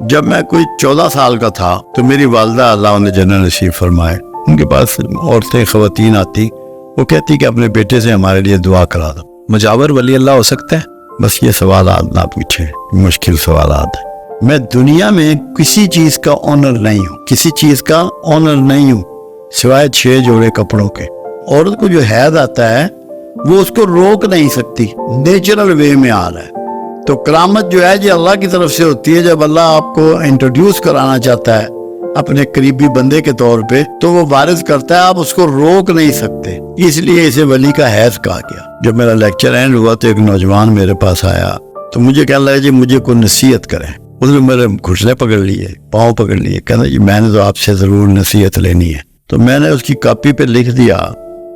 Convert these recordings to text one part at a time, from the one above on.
جب میں کوئی 14 سال کا تھا تو میری والدہ اللہ انہیں جنت نصیب فرمائے، ان کے پاس عورتیں خواتین آتی، وہ کہتی کہ اپنے بیٹے سے ہمارے لیے دعا کرا دو۔ مجاور ولی اللہ ہو سکتے ہیں؟ بس یہ سوالات نہ پوچھیں، مشکل سوالات ہیں۔ میں دنیا میں کسی چیز کا آنر نہیں ہوں، کسی چیز کا آنر نہیں ہوں سوائے 6 جوڑے کپڑوں کے۔ عورت کو جو حیض آتا ہے وہ اس کو روک نہیں سکتی، نیچرل وے میں آ رہا ہے۔ تو کرامت جو ہے یہ اللہ کی طرف سے ہوتی ہے۔ جب اللہ آپ کو انٹروڈیوس کرانا چاہتا ہے اپنے قریبی بندے کے طور پہ تو وہ وارث کرتا ہے، آپ اس کو روک نہیں سکتے، اس لیے اسے ولی کا حیض کہا گیا۔ جب میرا لیکچر اینڈ ہوا تو ایک نوجوان میرے پاس آیا تو مجھے کہنے لگا جی مجھے کوئی نصیحت کریں۔ اس نے میرے گھٹنے پکڑ لیے، پاؤں پکڑ لیے، کہنا جی میں نے تو آپ سے ضرور نصیحت لینی ہے۔ تو میں نے اس کی کاپی پہ لکھ دیا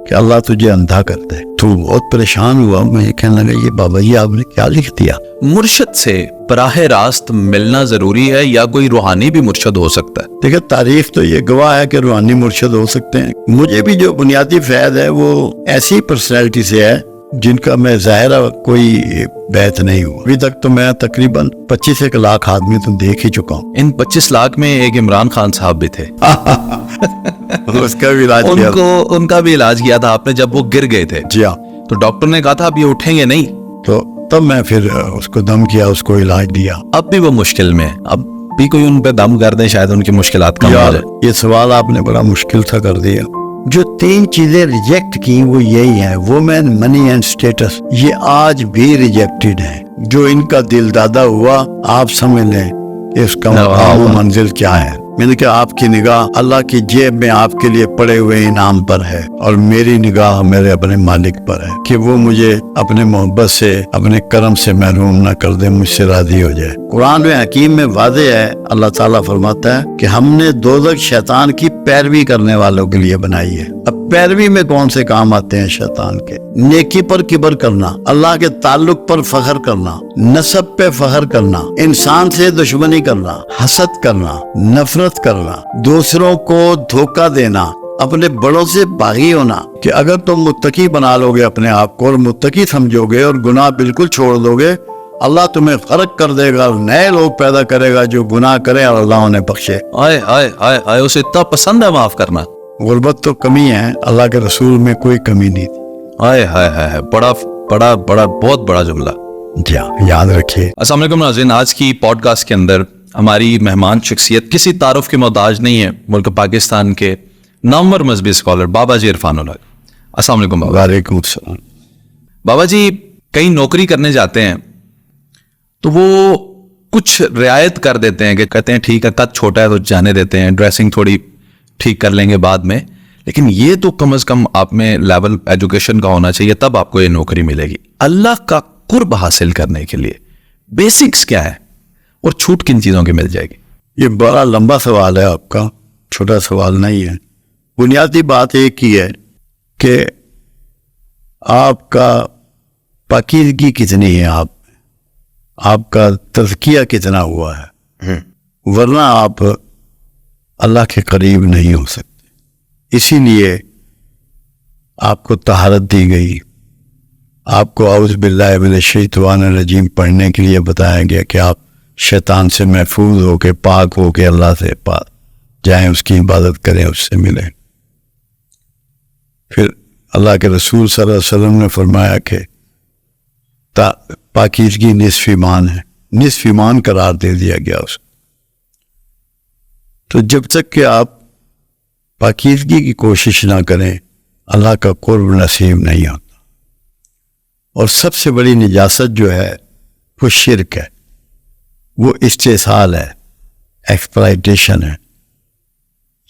کہ اللہ تجھے اندھا کر دے۔ تو بہت پریشان ہوا، میں کہنے لگا یہ بابا جی آپ نے کیا لکھ دیا؟ مرشد سے براہ راست ملنا ضروری ہے یا کوئی روحانی بھی مرشد ہو سکتا ہے؟ دیکھیں تاریخ تو یہ گواہ ہے کہ روحانی مرشد ہو سکتے ہیں۔ مجھے بھی جو بنیادی فیض ہے وہ ایسی پرسنالٹی سے ہے جن کا میں ظاہرہ کوئی بیعت نہیں ہوا۔ ابھی تک تو میں تقریباً 25 لاکھ آدمی تو دیکھ ہی چکا ہوں۔ ان 25 لاکھ میں ایک عمران خان صاحب بھی تھے اس کا بھی علاج کیا، ان کا بھی علاج کیا تھا آپ نے جب وہ گر گئے تھے؟ جی ہاں۔ تو ڈاکٹر نے کہا تھا اب یہ اٹھیں گے نہیں، تو تب میں پھر اس کو دم کیا، اس کو علاج دیا۔ اب بھی وہ مشکل میں، اب بھی کوئی ان پہ دم کر دیں شاید ان کی مشکلات کم ہو یار جائے۔ یہ سوال آپ نے بڑا مشکل تھا کر دیا۔ جو 3 چیزیں ریجیکٹ کی وہ یہی ہیں، وومن، منی اینڈ سٹیٹس، یہ آج بھی ریجیکٹڈ ہیں۔ جو ان کا دل دادا ہوا آپ سمجھ لیں کہ اس کا مقام و منزل کیا ہے۔ میں نے کہا آپ کی نگاہ اللہ کی جیب میں آپ کے لیے پڑے ہوئے انعام پر ہے اور میری نگاہ میرے اپنے مالک پر ہے کہ وہ مجھے اپنے محبت سے اپنے کرم سے محروم نہ کر دے، مجھ سے راضی ہو جائے۔ قرآن میں حکیم میں واضح ہے، اللہ تعالیٰ فرماتا ہے کہ ہم نے دوزخ شیطان کی پیروی کرنے والوں کے لیے بنائی ہے۔ اب پیروی میں کون سے کام آتے ہیں شیطان کے؟ نیکی پر کبر کرنا، اللہ کے تعلق پر فخر کرنا، نسب پہ فخر کرنا، انسان سے دشمنی کرنا، حسد کرنا، نفرت کرنا، دوسروں کو دھوکہ دینا، اپنے بڑوں سے باغی ہونا۔ کہ اگر تم متقی بنا لو گے اپنے آپ کو اور متقی سمجھو گے اور گناہ بالکل چھوڑ دو گے، اللہ تمہیں فرق کر دے گا اور نئے لوگ پیدا کرے گا جو گناہ کرے اور اللہ انہیں بخشے۔ آئے آئے آئے آئے، اسے اتنا پسند ہے معاف کرنا۔ غربت تو کمی ہے، اللہ کے رسول میں کوئی کمی نہیں تھی۔ آئے ہائے ہائے، بڑا بڑا بڑا بہت بڑا جملہ۔ جی ہاں، یاد رکھیے۔ السلام علیکم ناظرین، آج کی پوڈ کاسٹ کے اندر ہماری مہمان شخصیت کسی تعارف کے محتاج نہیں ہے، ملک پاکستان کے نامور مذہبی اسکالر بابا جی عرفان اللہ۔ السلام علیکم بابا۔ وعلیکم السلام۔ بابا جی کہیں نوکری کرنے جاتے ہیں تو وہ کچھ رعایت کر دیتے ہیں کہ کہتے ہیں ٹھیک ہے قد چھوٹا ہے تو جانے دیتے ہیں، ڈریسنگ تھوڑی ٹھیک کر لیں گے بعد میں، لیکن یہ تو کم از کم آپ میں لیول ایجوکیشن کا ہونا چاہیے تب آپ کو یہ نوکری ملے گی۔ اللہ کا قرب حاصل کرنے کے لیے بیسکس کیا ہے اور چھوٹ کن چیزوں کی مل جائے گی؟ یہ بڑا لمبا سوال ہے آپ کا، چھوٹا سوال نہیں ہے۔ بنیادی بات ایک ہی ہے کہ آپ کا پاکیزگی کتنی ہے، آپ کا تزکیہ کتنا ہوا ہے، ورنہ آپ اللہ کے قریب نہیں ہو سکتے۔ اسی لیے آپ کو طہارت دی گئی، آپ کو اعوذ باللہ من الشیطان الرجیم پڑھنے کے لیے بتایا گیا کہ آپ شیطان سے محفوظ ہو کے پاک ہو کے اللہ سے پاک جائیں، اس کی عبادت کریں، اس سے ملیں۔ پھر اللہ کے رسول صلی اللہ علیہ وسلم نے فرمایا کہ پاکیزگی نصف ایمان ہے، نصف ایمان قرار دے دیا گیا اس کو۔ تو جب تک کہ آپ پاکیزگی کی کوشش نہ کریں اللہ کا قرب نصیب نہیں ہوتا۔ اور سب سے بڑی نجاست جو ہے وہ شرک ہے، وہ استحصال ہے، ایکسپلائٹیشن ہے۔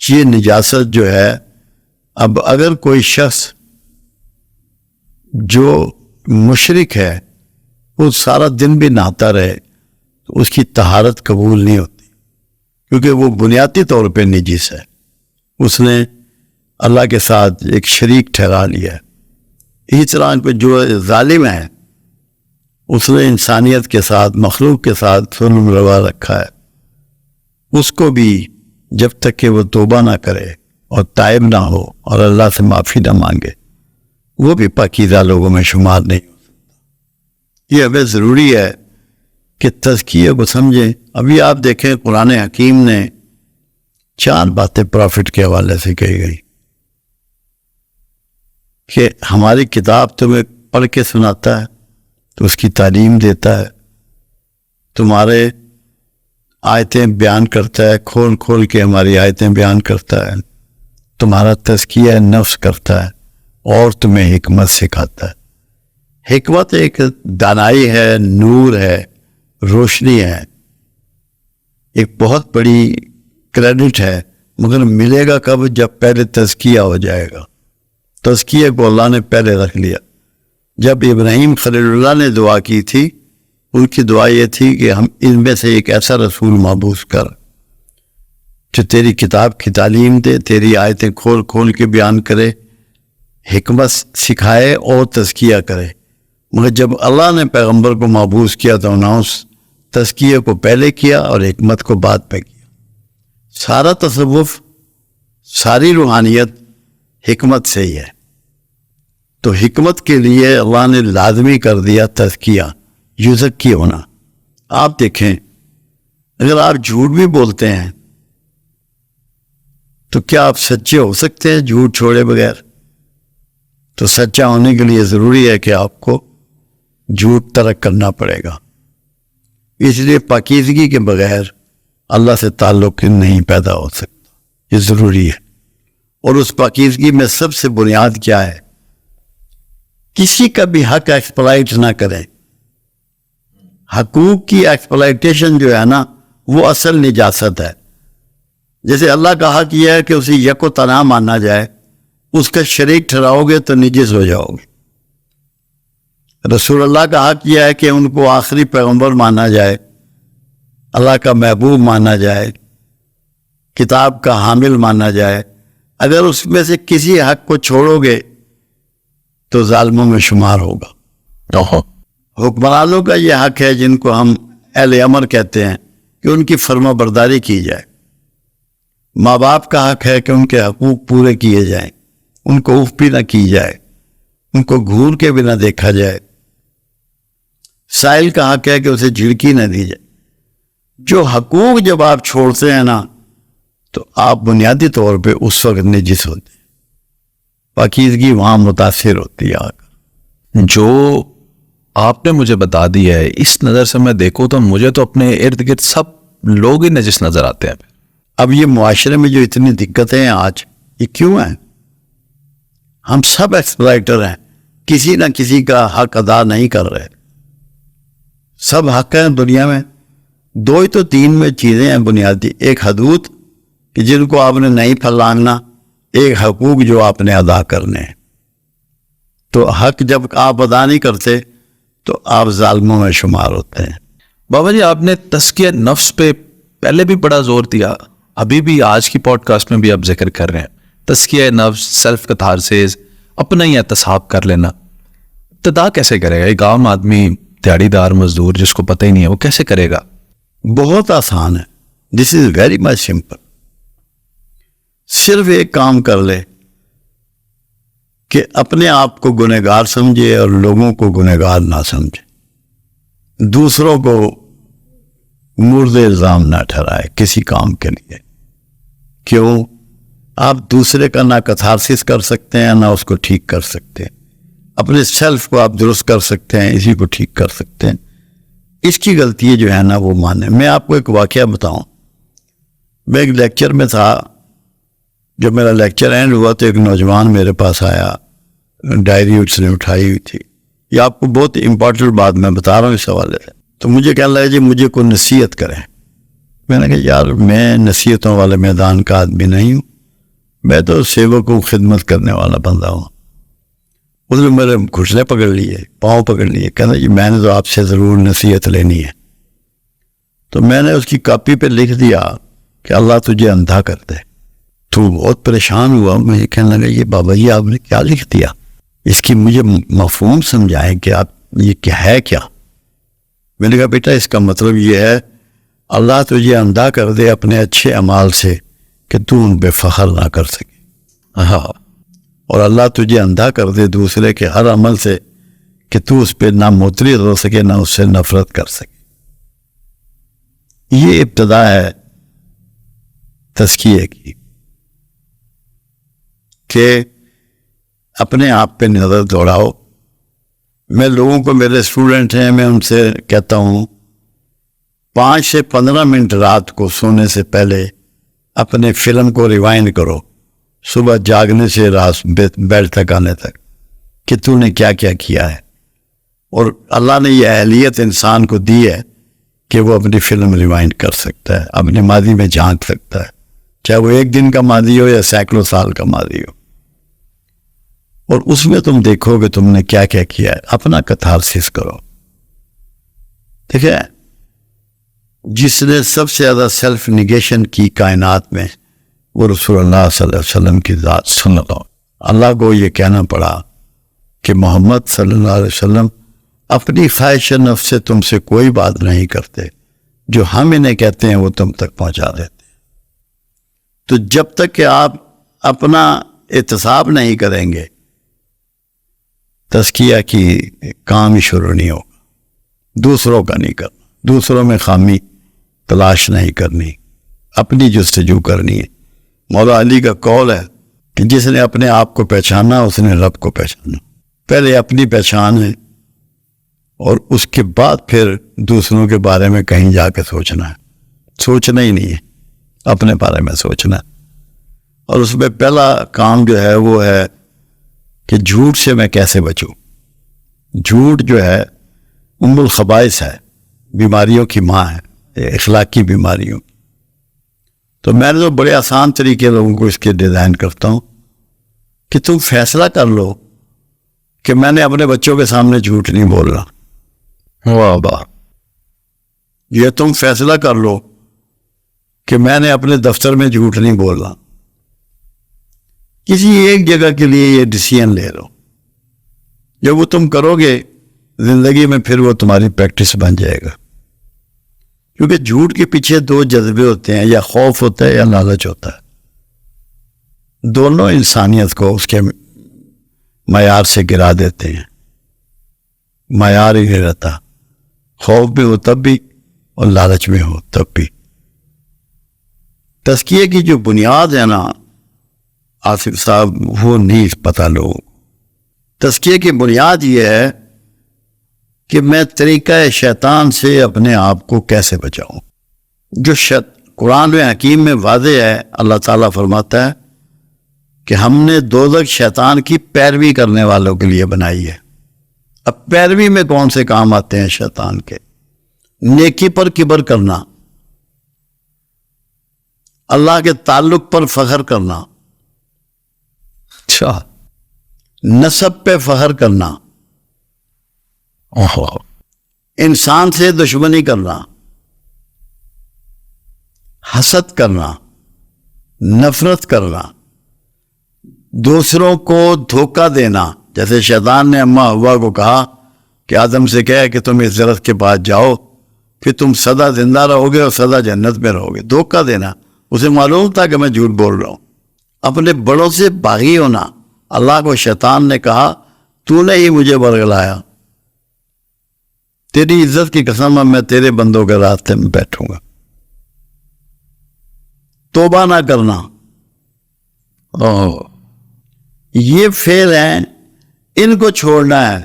یہ نجاست جو ہے، اب اگر کوئی شخص جو مشرک ہے وہ سارا دن بھی نہاتا رہے تو اس کی طہارت قبول نہیں ہوتی، کیونکہ وہ بنیادی طور پہ نجس ہے، اس نے اللہ کے ساتھ ایک شریک ٹھہرا لیا ہے۔ اسی طرح پہ جو ظالم ہے اس نے انسانیت کے ساتھ، مخلوق کے ساتھ ظلم روا رکھا ہے۔ اس کو بھی جب تک کہ وہ توبہ نہ کرے اور تائب نہ ہو اور اللہ سے معافی نہ مانگے، وہ بھی پاکیزہ لوگوں میں شمار نہیں ہو سکتا۔ یہ ہمیں ضروری ہے کہ تزکیے کو سمجھیں. ابھی آپ دیکھیں قرآن حکیم نے 4 باتیں پروفٹ کے حوالے سے کہی گئی کہ ہماری کتاب تمہیں پڑھ کے سناتا ہے تو اس کی تعلیم دیتا ہے, تمہارے آیتیں بیان کرتا ہے, کھول کھول کے ہماری آیتیں بیان کرتا ہے, تمہارا تزکیہ نفس کرتا ہے اور تمہیں حکمت سکھاتا ہے. حکمت ایک دانائی ہے, نور ہے, روشنی ہے, ایک بہت بڑی کریڈٹ ہے, مگر ملے گا کب؟ جب پہلے تزکیہ ہو جائے گا. تزکیہ کو اللہ نے پہلے رکھ لیا. جب ابراہیم خلیل اللہ نے دعا کی تھی, ان کی دعا یہ تھی کہ ہم ان میں سے ایک ایسا رسول مبعوث کر جو تیری کتاب کی تعلیم دے, تیری آیتیں کھول کھول کے بیان کرے, حکمت سکھائے اور تزکیہ کرے. مگر جب اللہ نے پیغمبر کو مبعوث کیا تو اناؤنس تزکیہ کو پہلے کیا اور حکمت کو بعد میں کیا. سارا تصوف, ساری روحانیت حکمت سے ہی ہے. تو حکمت کے لیے اللہ نے لازمی کر دیا تزکیہ, یزکی ہونا. آپ دیکھیں اگر آپ جھوٹ بھی بولتے ہیں تو کیا آپ سچے ہو سکتے ہیں جھوٹ چھوڑے بغیر؟ تو سچا ہونے کے لیے ضروری ہے کہ آپ کو جھوٹ ترک کرنا پڑے گا. اس لیے پاکیزگی کے بغیر اللہ سے تعلق نہیں پیدا ہو سکتا, یہ ضروری ہے. اور اس پاکیزگی میں سب سے بنیاد کیا ہے؟ کسی کا بھی حق ایکسپلائٹ نہ کریں. حقوق کی ایکسپلائٹیشن جو ہے نا وہ اصل نجاست ہے. جیسے اللہ کا حق یہ ہے کہ اسے یک و تنہا مانا جائے, اس کا شریک ٹھہراؤ گے تو نجس ہو جاؤ گے. رسول اللہ کا حق یہ ہے کہ ان کو آخری پیغمبر مانا جائے, اللہ کا محبوب مانا جائے, کتاب کا حامل مانا جائے. اگر اس میں سے کسی حق کو چھوڑو گے تو ظالموں میں شمار ہوگا. حکمرانوں کا یہ حق ہے جن کو ہم اہل امر کہتے ہیں کہ ان کی فرما برداری کی جائے. ماں باپ کا حق ہے کہ ان کے حقوق پورے کیے جائیں, ان کو اف بھی نہ کی جائے, ان کو گھور کے بھی نہ دیکھا جائے. سائل کا حق ہے کہ اسے جھڑکی نہ دی جائے. جو حقوق جب آپ چھوڑتے ہیں نا تو آپ بنیادی طور پہ اس وقت نجس ہوتے ہیں, پاکیزگی وہاں متاثر ہوتی ہے. آ کر جو آپ نے مجھے بتا دیا ہے اس نظر سے میں دیکھوں تو مجھے تو اپنے ارد گرد سب لوگ ہی نجس نظر آتے ہیں. اب یہ معاشرے میں جو اتنی دقتیں ہیں آج, یہ کیوں ہیں؟ ہم سب ایکسپلائٹر ہیں, کسی نہ کسی کا حق ادا نہیں کر رہے. سب حق ہیں دنیا میں, 2 ہی تو 3 میں چیزیں ہیں بنیادی. ایک حدود کہ جن کو آپ نے نہیں پھیلانا, ایک حقوق جو آپ نے ادا کرنے ہیں. تو حق جب آپ ادا نہیں کرتے تو آپ ظالموں میں شمار ہوتے ہیں. بابا جی آپ نے تزکیہ نفس پہ پہلے بھی بڑا زور دیا, ابھی بھی آج کی پوڈ کاسٹ میں بھی آپ ذکر کر رہے ہیں. تزکیہ نفس, سیلف کتھارسس, اپنا ہی احتساب کر لینا. ابتدا کیسے کرے گا ایک عام آدمی, دیہڑی دار مزدور جس کو پتہ ہی نہیں ہے, وہ کیسے کرے گا؟ بہت آسان ہے. دس از ویری مچ سمپل. صرف ایک کام کر لے کہ اپنے آپ کو گنہگار سمجھے اور لوگوں کو گنہگار نہ سمجھے. دوسروں کو مورد الزام نہ ٹھہرائے کسی کام کے لیے. کیوں؟ آپ دوسرے کا نہ کتھارسس کر سکتے ہیں نہ اس کو ٹھیک کر سکتے ہیں. اپنے سیلف کو آپ درست کر سکتے ہیں, اسی کو ٹھیک کر سکتے ہیں. اس کی غلطی جو ہے نا وہ مانے. میں آپ کو ایک واقعہ بتاؤں. میں ایک لیکچر میں تھا, جب میرا لیکچر اینڈ ہوا تو ایک نوجوان میرے پاس آیا, ڈائری اس نے اٹھائی ہوئی تھی. یہ آپ کو بہت امپورٹنٹ بات میں بتا رہا ہوں اس حوالے سے. تو مجھے کہنے لگا جی مجھے کوئی نصیحت کریں. میں نے کہا یار میں نصیحتوں والے میدان کا آدمی نہیں ہوں, میں تو سیوک کو خدمت کرنے والا بندہ ہوں. اس نے میرے گھٹنے پکڑ لیے, پاؤں پکڑ لیے, کہنا جی میں نے تو آپ سے ضرور نصیحت لینی ہے. تو میں نے اس کی کاپی پہ لکھ دیا کہ اللہ تجھے اندھا کر دے. تو بہت پریشان ہوا. میں کہنے لگا یہ بابا جی آپ نے کیا لکھ دیا, اس کی مجھے مفہوم سمجھائیں کہ آپ یہ کیا ہے کیا. میں نے کہا بیٹا اس کا مطلب یہ ہے اللہ تجھے اندھا کر دے اپنے اچھے اعمال سے کہ تو ان پہ فخر نہ کر سکے. ہاں, اور اللہ تجھے اندھا کر دے دوسرے کے ہر عمل سے کہ تو اس پہ نہ مطلع ہو سکے نہ اس سے نفرت کر سکے. یہ ابتدا ہے تزکیے کی کہ اپنے آپ پہ نظر دوڑاؤ. میں لوگوں کو, میرے اسٹوڈنٹ ہیں, میں ان سے کہتا ہوں 5 سے 15 منٹ رات کو سونے سے پہلے اپنے فلم کو ریوائنڈ کرو, صبح جاگنے سے رات بیڈ تک آنے تک, کہ تو نے کیا کیا کیا ہے. اور اللہ نے یہ اہلیت انسان کو دی ہے کہ وہ اپنی فلم ریوائنڈ کر سکتا ہے, اپنے ماضی میں جھانک سکتا ہے, چاہے وہ 1 دن کا ماضی ہو یا سینکڑوں سال کا ماضی ہو. اور اس میں تم دیکھو کہ تم نے کیا کیا کیا ہے, اپنا کتھارسس کرو. ٹھیک ہے, جس نے سب سے زیادہ سیلف نگیشن کی کائنات میں وہ رسول اللہ صلی اللہ علیہ وسلم کی ذات. سن لو, اللہ کو یہ کہنا پڑا کہ محمد صلی اللہ علیہ وسلم اپنی خواہش نفس سے تم سے کوئی بات نہیں کرتے, جو ہم انہیں کہتے ہیں وہ تم تک پہنچا دیتے. تو جب تک کہ آپ اپنا احتساب نہیں کریں گے, تزکیہ کی کام ہی شروع نہیں ہوگا. دوسروں کا نہیں کرنا, دوسروں میں خامی تلاش نہیں کرنی, اپنی جستجو کرنی ہے. مولا علی کا قول ہے کہ جس نے اپنے آپ کو پہچانا اس نے رب کو پہچانا. پہلے اپنی پہچان ہے اور اس کے بعد پھر دوسروں کے بارے میں کہیں جا کے سوچنا ہے. سوچنا ہی نہیں ہے, اپنے بارے میں سوچنا ہے. اور اس میں پہلا کام جو ہے وہ ہے کہ جھوٹ سے میں کیسے بچوں. جھوٹ جو ہے ام الخبائث ہے, بیماریوں کی ماں ہے, اخلاقی بیماریوں. تو میں نے تو بڑے آسان طریقے لوگوں کو اس کے ڈیزائن کرتا ہوں کہ تم فیصلہ کر لو کہ میں نے اپنے بچوں کے سامنے جھوٹ نہیں بولنا. واہ واہ. یہ تم فیصلہ کر لو کہ میں نے اپنے دفتر میں جھوٹ نہیں بولنا. کسی ایک جگہ کے لیے یہ ڈیسیژن لے لو. جب وہ تم کرو گے زندگی میں پھر وہ تمہاری پریکٹس بن جائے گا. کیونکہ جھوٹ کے پیچھے 2 جذبے ہوتے ہیں, یا خوف ہوتا ہے یا لالچ ہوتا ہے. دونوں انسانیت کو اس کے معیار سے گرا دیتے ہیں. معیار ہی نہیں رہتا, خوف بھی ہو تب بھی اور لالچ میں ہو تب بھی. تزکیے کی جو بنیاد ہے نا آصف صاحب, وہ نہیں پتہ لوگوں کو. تزکیے کی بنیاد یہ ہے کہ میں طریقہ شیطان سے اپنے آپ کو کیسے بچاؤں. جو قرآن میں حکیم میں واضح ہے, اللہ تعالیٰ فرماتا ہے کہ ہم نے دوزخ شیطان کی پیروی کرنے والوں کے لیے بنائی ہے. اب پیروی میں کون سے کام آتے ہیں شیطان کے؟ نیکی پر کبر کرنا, اللہ کے تعلق پر فخر کرنا, اچھا, نسب پہ فخر کرنا, انسان سے دشمنی کرنا, حسد کرنا, نفرت کرنا, دوسروں کو دھوکہ دینا. جیسے شیطان نے اماں ہوا کو کہا کہ آدم سے کہے کہ تم اس درخت کے پاس جاؤ, پھر تم سدا زندہ رہو گے اور سدا جنت میں رہو گے. دھوکہ دینا. اسے معلوم تھا کہ میں جھوٹ بول رہا ہوں. اپنے بڑوں سے باغی ہونا. اللہ کو شیطان نے کہا تو نے ہی مجھے برگلایا, تیری عزت کی قسم میں تیرے بندوں کے راستے میں بیٹھوں گا. توبہ نہ کرنا, یہ فعل ہیں, ان کو چھوڑنا ہے.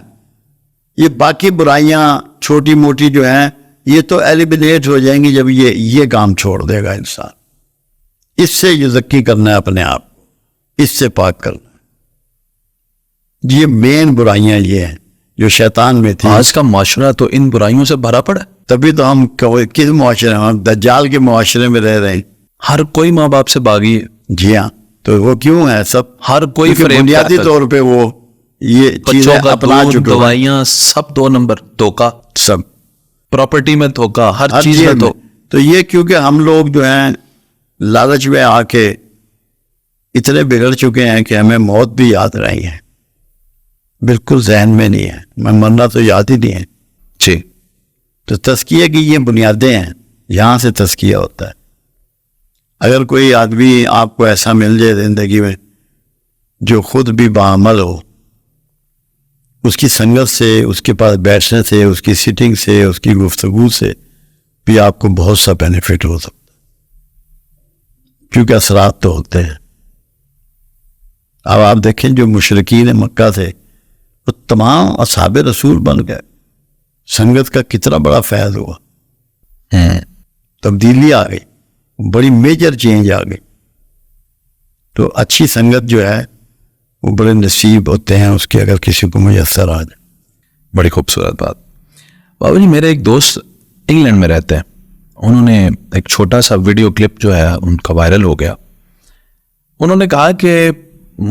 یہ باقی برائیاں چھوٹی موٹی جو ہیں یہ تو ایلیمینیٹ ہو جائیں گی جب یہ کام چھوڑ دے گا انسان. اس سے یزکی کرنا ہے اپنے آپ کو, اس سے پاک کرنا ہے. یہ مین برائیاں یہ ہیں جو شیطان میں تھی. آج کا معاشرہ تو ان برائیوں سے بھرا پڑا ہے. تبھی تو ہم کس معاشرے میں, ہم دجال کے معاشرے میں رہ رہے ہیں. ہر کوئی ماں باپ سے باغی ہے. جی ہاں, تو وہ کیوں ہے سب؟ ہر کوئی بنیادی طور پہ وہ یہ چیزیں اپنا چکے, دوائیاں سب 2 نمبر, دھوکہ, سب پراپرٹی میں دھوکہ, ہر چیز میں دھوکہ. تو یہ کیونکہ ہم لوگ جو ہیں لالچ میں آ کے اتنے بگڑ چکے ہیں کہ ہمیں موت بھی یاد رہی ہے, بالکل ذہن میں نہیں ہے. میں مرنا تو یاد ہی نہیں ہے. جی. تو تزکیے کی یہ بنیادیں ہیں, یہاں سے تزکیہ ہوتا ہے. اگر کوئی آدمی آپ کو ایسا مل جائے زندگی میں جو خود بھی باعمل ہو, اس کی سنگت سے, اس کے پاس بیٹھنے سے, اس کی سیٹنگ سے, اس کی گفتگو سے بھی آپ کو بہت سا بینیفٹ ہو سکتا ہے، کیونکہ اثرات تو ہوتے ہیں۔ اب آپ دیکھیں جو مشرکین مکہ تھے وہ تمام اصحاب رسول بن گئے، سنگت کا کتنا بڑا فیض ہوا، تبدیلی آ گئی، بڑی میجر چینج آ گئی۔ تو اچھی سنگت جو ہے وہ بڑے نصیب ہوتے ہیں اس کے، اگر کسی کو میسر آ جائے۔ بڑی خوبصورت بات۔ بابا جی میرے ایک دوست انگلینڈ میں رہتے ہیں، انہوں نے ایک چھوٹا سا ویڈیو کلپ جو ہے ان کا وائرل ہو گیا۔ انہوں نے کہا کہ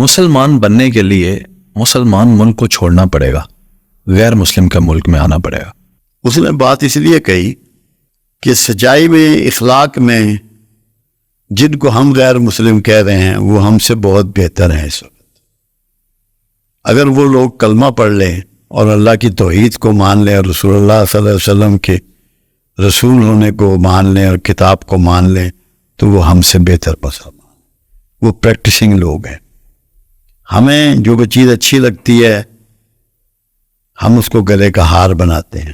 مسلمان بننے کے لیے مسلمان ملک کو چھوڑنا پڑے گا، غیر مسلم کے ملک میں آنا پڑے گا۔ اس نے بات اس لیے کہی کہ سچائی میں، اخلاق میں جن کو ہم غیر مسلم کہہ رہے ہیں وہ ہم سے بہت بہتر ہیں اس وقت۔ اگر وہ لوگ کلمہ پڑھ لیں اور اللہ کی توحید کو مان لیں اور رسول اللہ صلی اللہ علیہ وسلم کے رسول ہونے کو مان لیں اور کتاب کو مان لیں تو وہ ہم سے بہتر مسلمان، وہ پریکٹسنگ لوگ ہیں۔ ہمیں جو وہ چیز اچھی لگتی ہے ہم اس کو گلے کا ہار بناتے ہیں،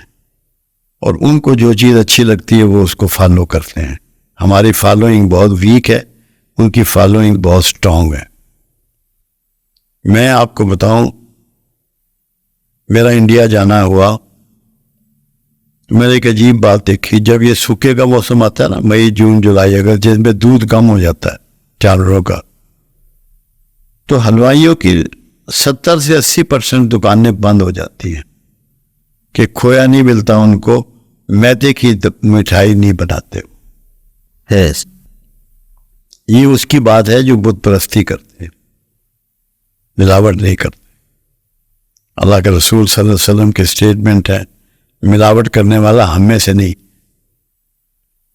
اور ان کو جو چیز اچھی لگتی ہے وہ اس کو فالو کرتے ہیں۔ ہماری فالوئنگ بہت ویک ہے، ان کی فالوئنگ بہت سٹرونگ ہے۔ میں آپ کو بتاؤں، میرا انڈیا جانا ہوا، میں نے ایک عجیب بات دیکھی۔ جب یہ سوکھے کا موسم آتا ہے نا، مئی جون جولائی اگر، جس میں دودھ کم ہو جاتا ہے جانوروں کا، تو حلوائیوں کی 70 سے 80% دکانیں بند ہو جاتی ہیں کہ کھویا نہیں ملتا ان کو، میدے کی مٹھائی نہیں بناتے وہ۔ یہ اس کی بات ہے جو بت پرستی کرتے ہیں، ملاوٹ نہیں کرتے۔ اللہ کے رسول صلی اللہ علیہ وسلم کے اسٹیٹمنٹ ہے، ملاوٹ کرنے والا ہم میں سے نہیں،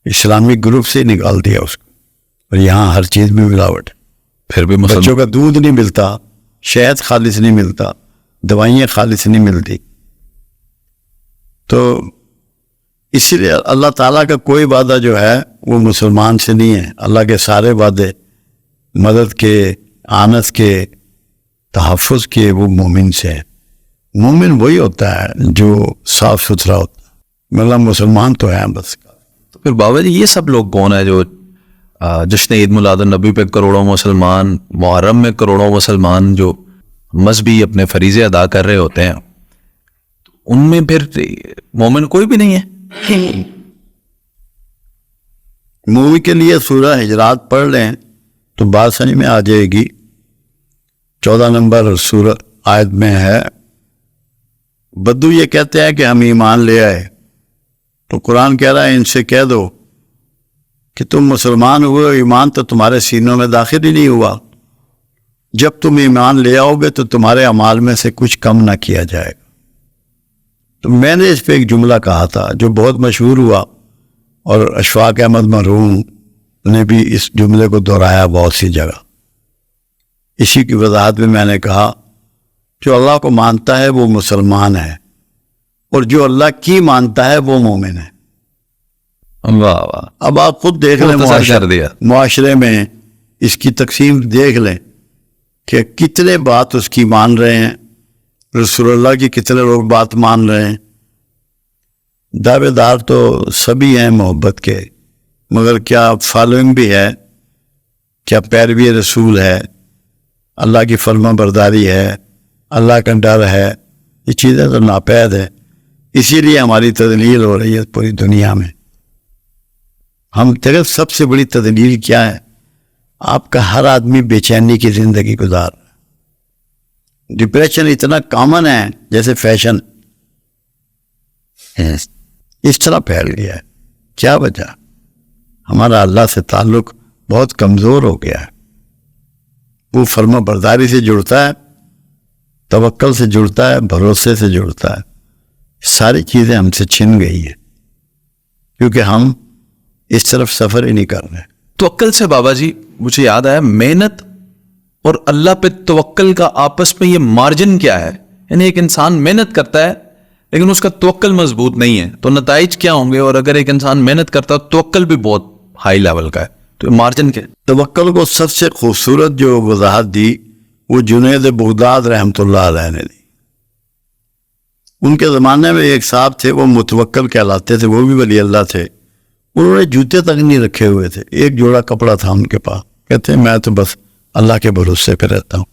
اسلامی گروپ سے نکال دیا اس کو۔ اور یہاں ہر چیز میں ملاوٹ ہے، پھر بھی بچوں کا دودھ نہیں ملتا، شہد خالص نہیں ملتا، دوائیاں خالص نہیں ملتی۔ تو اسی لیے اللہ تعالیٰ کا کوئی وعدہ جو ہے وہ مسلمان سے نہیں ہے، اللہ کے سارے وعدے مدد کے، آنس کے، تحفظ کے، وہ مومن سے ہے۔ مومن وہی ہوتا ہے جو صاف ستھرا ہوتا ہے، مطلب مسلمان تو ہے بس۔ تو پھر بابا جی یہ سب لوگ کون ہیں جو جشن عید میلاد النبی پہ کروڑوں مسلمان، محرم میں کروڑوں مسلمان جو مذہبی اپنے فریضے ادا کر رہے ہوتے ہیں، ان میں پھر مومن کوئی بھی نہیں ہے؟ مومن کے لیے سورہ حجرات پڑھ لیں تو بات سمجھ میں آ جائے گی۔ 14 نمبر سورہ آیت میں ہے، بدو یہ کہتے ہیں کہ ہم ایمان لے آئے، تو قرآن کہہ رہا ہے ان سے کہہ دو کہ تم مسلمان ہوئے، ایمان تو تمہارے سینوں میں داخل ہی نہیں ہوا۔ جب تم ایمان لے آؤ گے تو تمہارے اعمال میں سے کچھ کم نہ کیا جائے گا۔ تو میں نے اس پہ ایک جملہ کہا تھا جو بہت مشہور ہوا، اور اشفاق احمد مرحوم نے بھی اس جملے کو دہرایا بہت سی جگہ۔ اسی کی وضاحت میں نے کہا جو اللہ کو مانتا ہے وہ مسلمان ہے، اور جو اللہ کی مانتا ہے وہ مومن ہے۔ واہ واہ، اب آپ خود دیکھ لیں، معاشرے میں اس کی تقسیم دیکھ لیں کہ کتنے بات اس کی مان رہے ہیں، رسول اللہ کی کتنے لوگ بات مان رہے ہیں۔ دعوے دار تو سبھی ہیں محبت کے، مگر کیا فالوئنگ بھی ہے؟ کیا پیروی رسول ہے؟ اللہ کی فرما برداری ہے؟ اللہ کا ڈر ہے؟ یہ چیزیں تو ناپید ہیں۔ اسی لیے ہماری تدلیل ہو رہی ہے پوری دنیا میں۔ ہم تیرے سب سے بڑی تدلیل کیا ہے؟ آپ کا ہر آدمی بے چینی کی زندگی گزار رہا ہے۔ ڈپریشن اتنا کامن ہے جیسے فیشن، اس طرح پھیل گیا ہے۔ کیا وجہ؟ ہمارا اللہ سے تعلق بہت کمزور ہو گیا ہے۔ وہ فرما برداری سے جڑتا ہے، توکل سے جڑتا ہے، بھروسے سے جڑتا ہے۔ ساری چیزیں ہم سے چھن گئی ہیں کیونکہ ہم اس طرف سفر ہی نہیں کر رہے۔ توکل سے بابا جی مجھے یاد آیا، محنت اور اللہ پہ توکل کا آپس میں یہ مارجن کیا ہے؟ یعنی ایک انسان محنت کرتا ہے لیکن اس کا توکل مضبوط نہیں ہے تو نتائج کیا ہوں گے؟ اور اگر ایک انسان محنت کرتا ہے توکل بھی بہت ہائی لیول کا ہے تو مارجن کیا؟ توکل کو سب سے خوبصورت جو وضاحت دی وہ جنید بغداد رحمۃ اللہ علیہ نے دی۔ ان کے زمانے میں ایک صاحب تھے، وہ متوکل کہلاتے تھے، وہ بھی ولی اللہ تھے، انہوں نے جوتے تک نہیں رکھے ہوئے تھے، ایک جوڑا کپڑا تھا ان کے پاس. کہتے ہیں میں تو بس اللہ کے بھروسے پہ رہتا ہوں.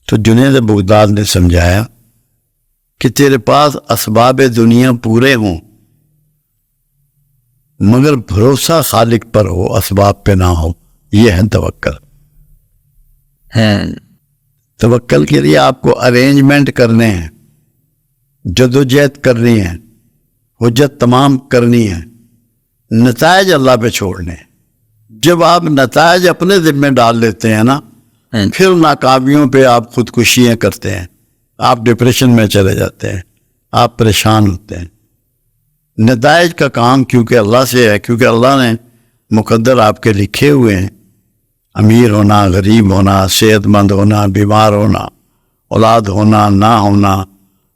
تو جنید بغداد نے سمجھایا کہ تیرے پاس اسباب دنیا پورے ہوں مگر بھروسہ خالق پر ہو، اسباب پہ نہ ہو. یہ ہے توکل. توکل کے لیے آپ کو ارینجمنٹ کرنے ہیں، جدوجہد کرنی ہے، حجت تمام کرنی ہے، نتائج اللہ پہ چھوڑنے ہیں. جب آپ نتائج اپنے ذمہ ڈال لیتے ہیں نا، پھر ناکامیوں پہ آپ خودکشیاں کرتے ہیں، آپ ڈپریشن میں چلے جاتے ہیں، آپ پریشان ہوتے ہیں. نتائج کا کام کیونکہ اللہ سے ہے، کیونکہ اللہ نے مقدر آپ کے لکھے ہوئے ہیں. امیر ہونا، غریب ہونا، صحت مند ہونا، بیمار ہونا، اولاد ہونا نہ ہونا،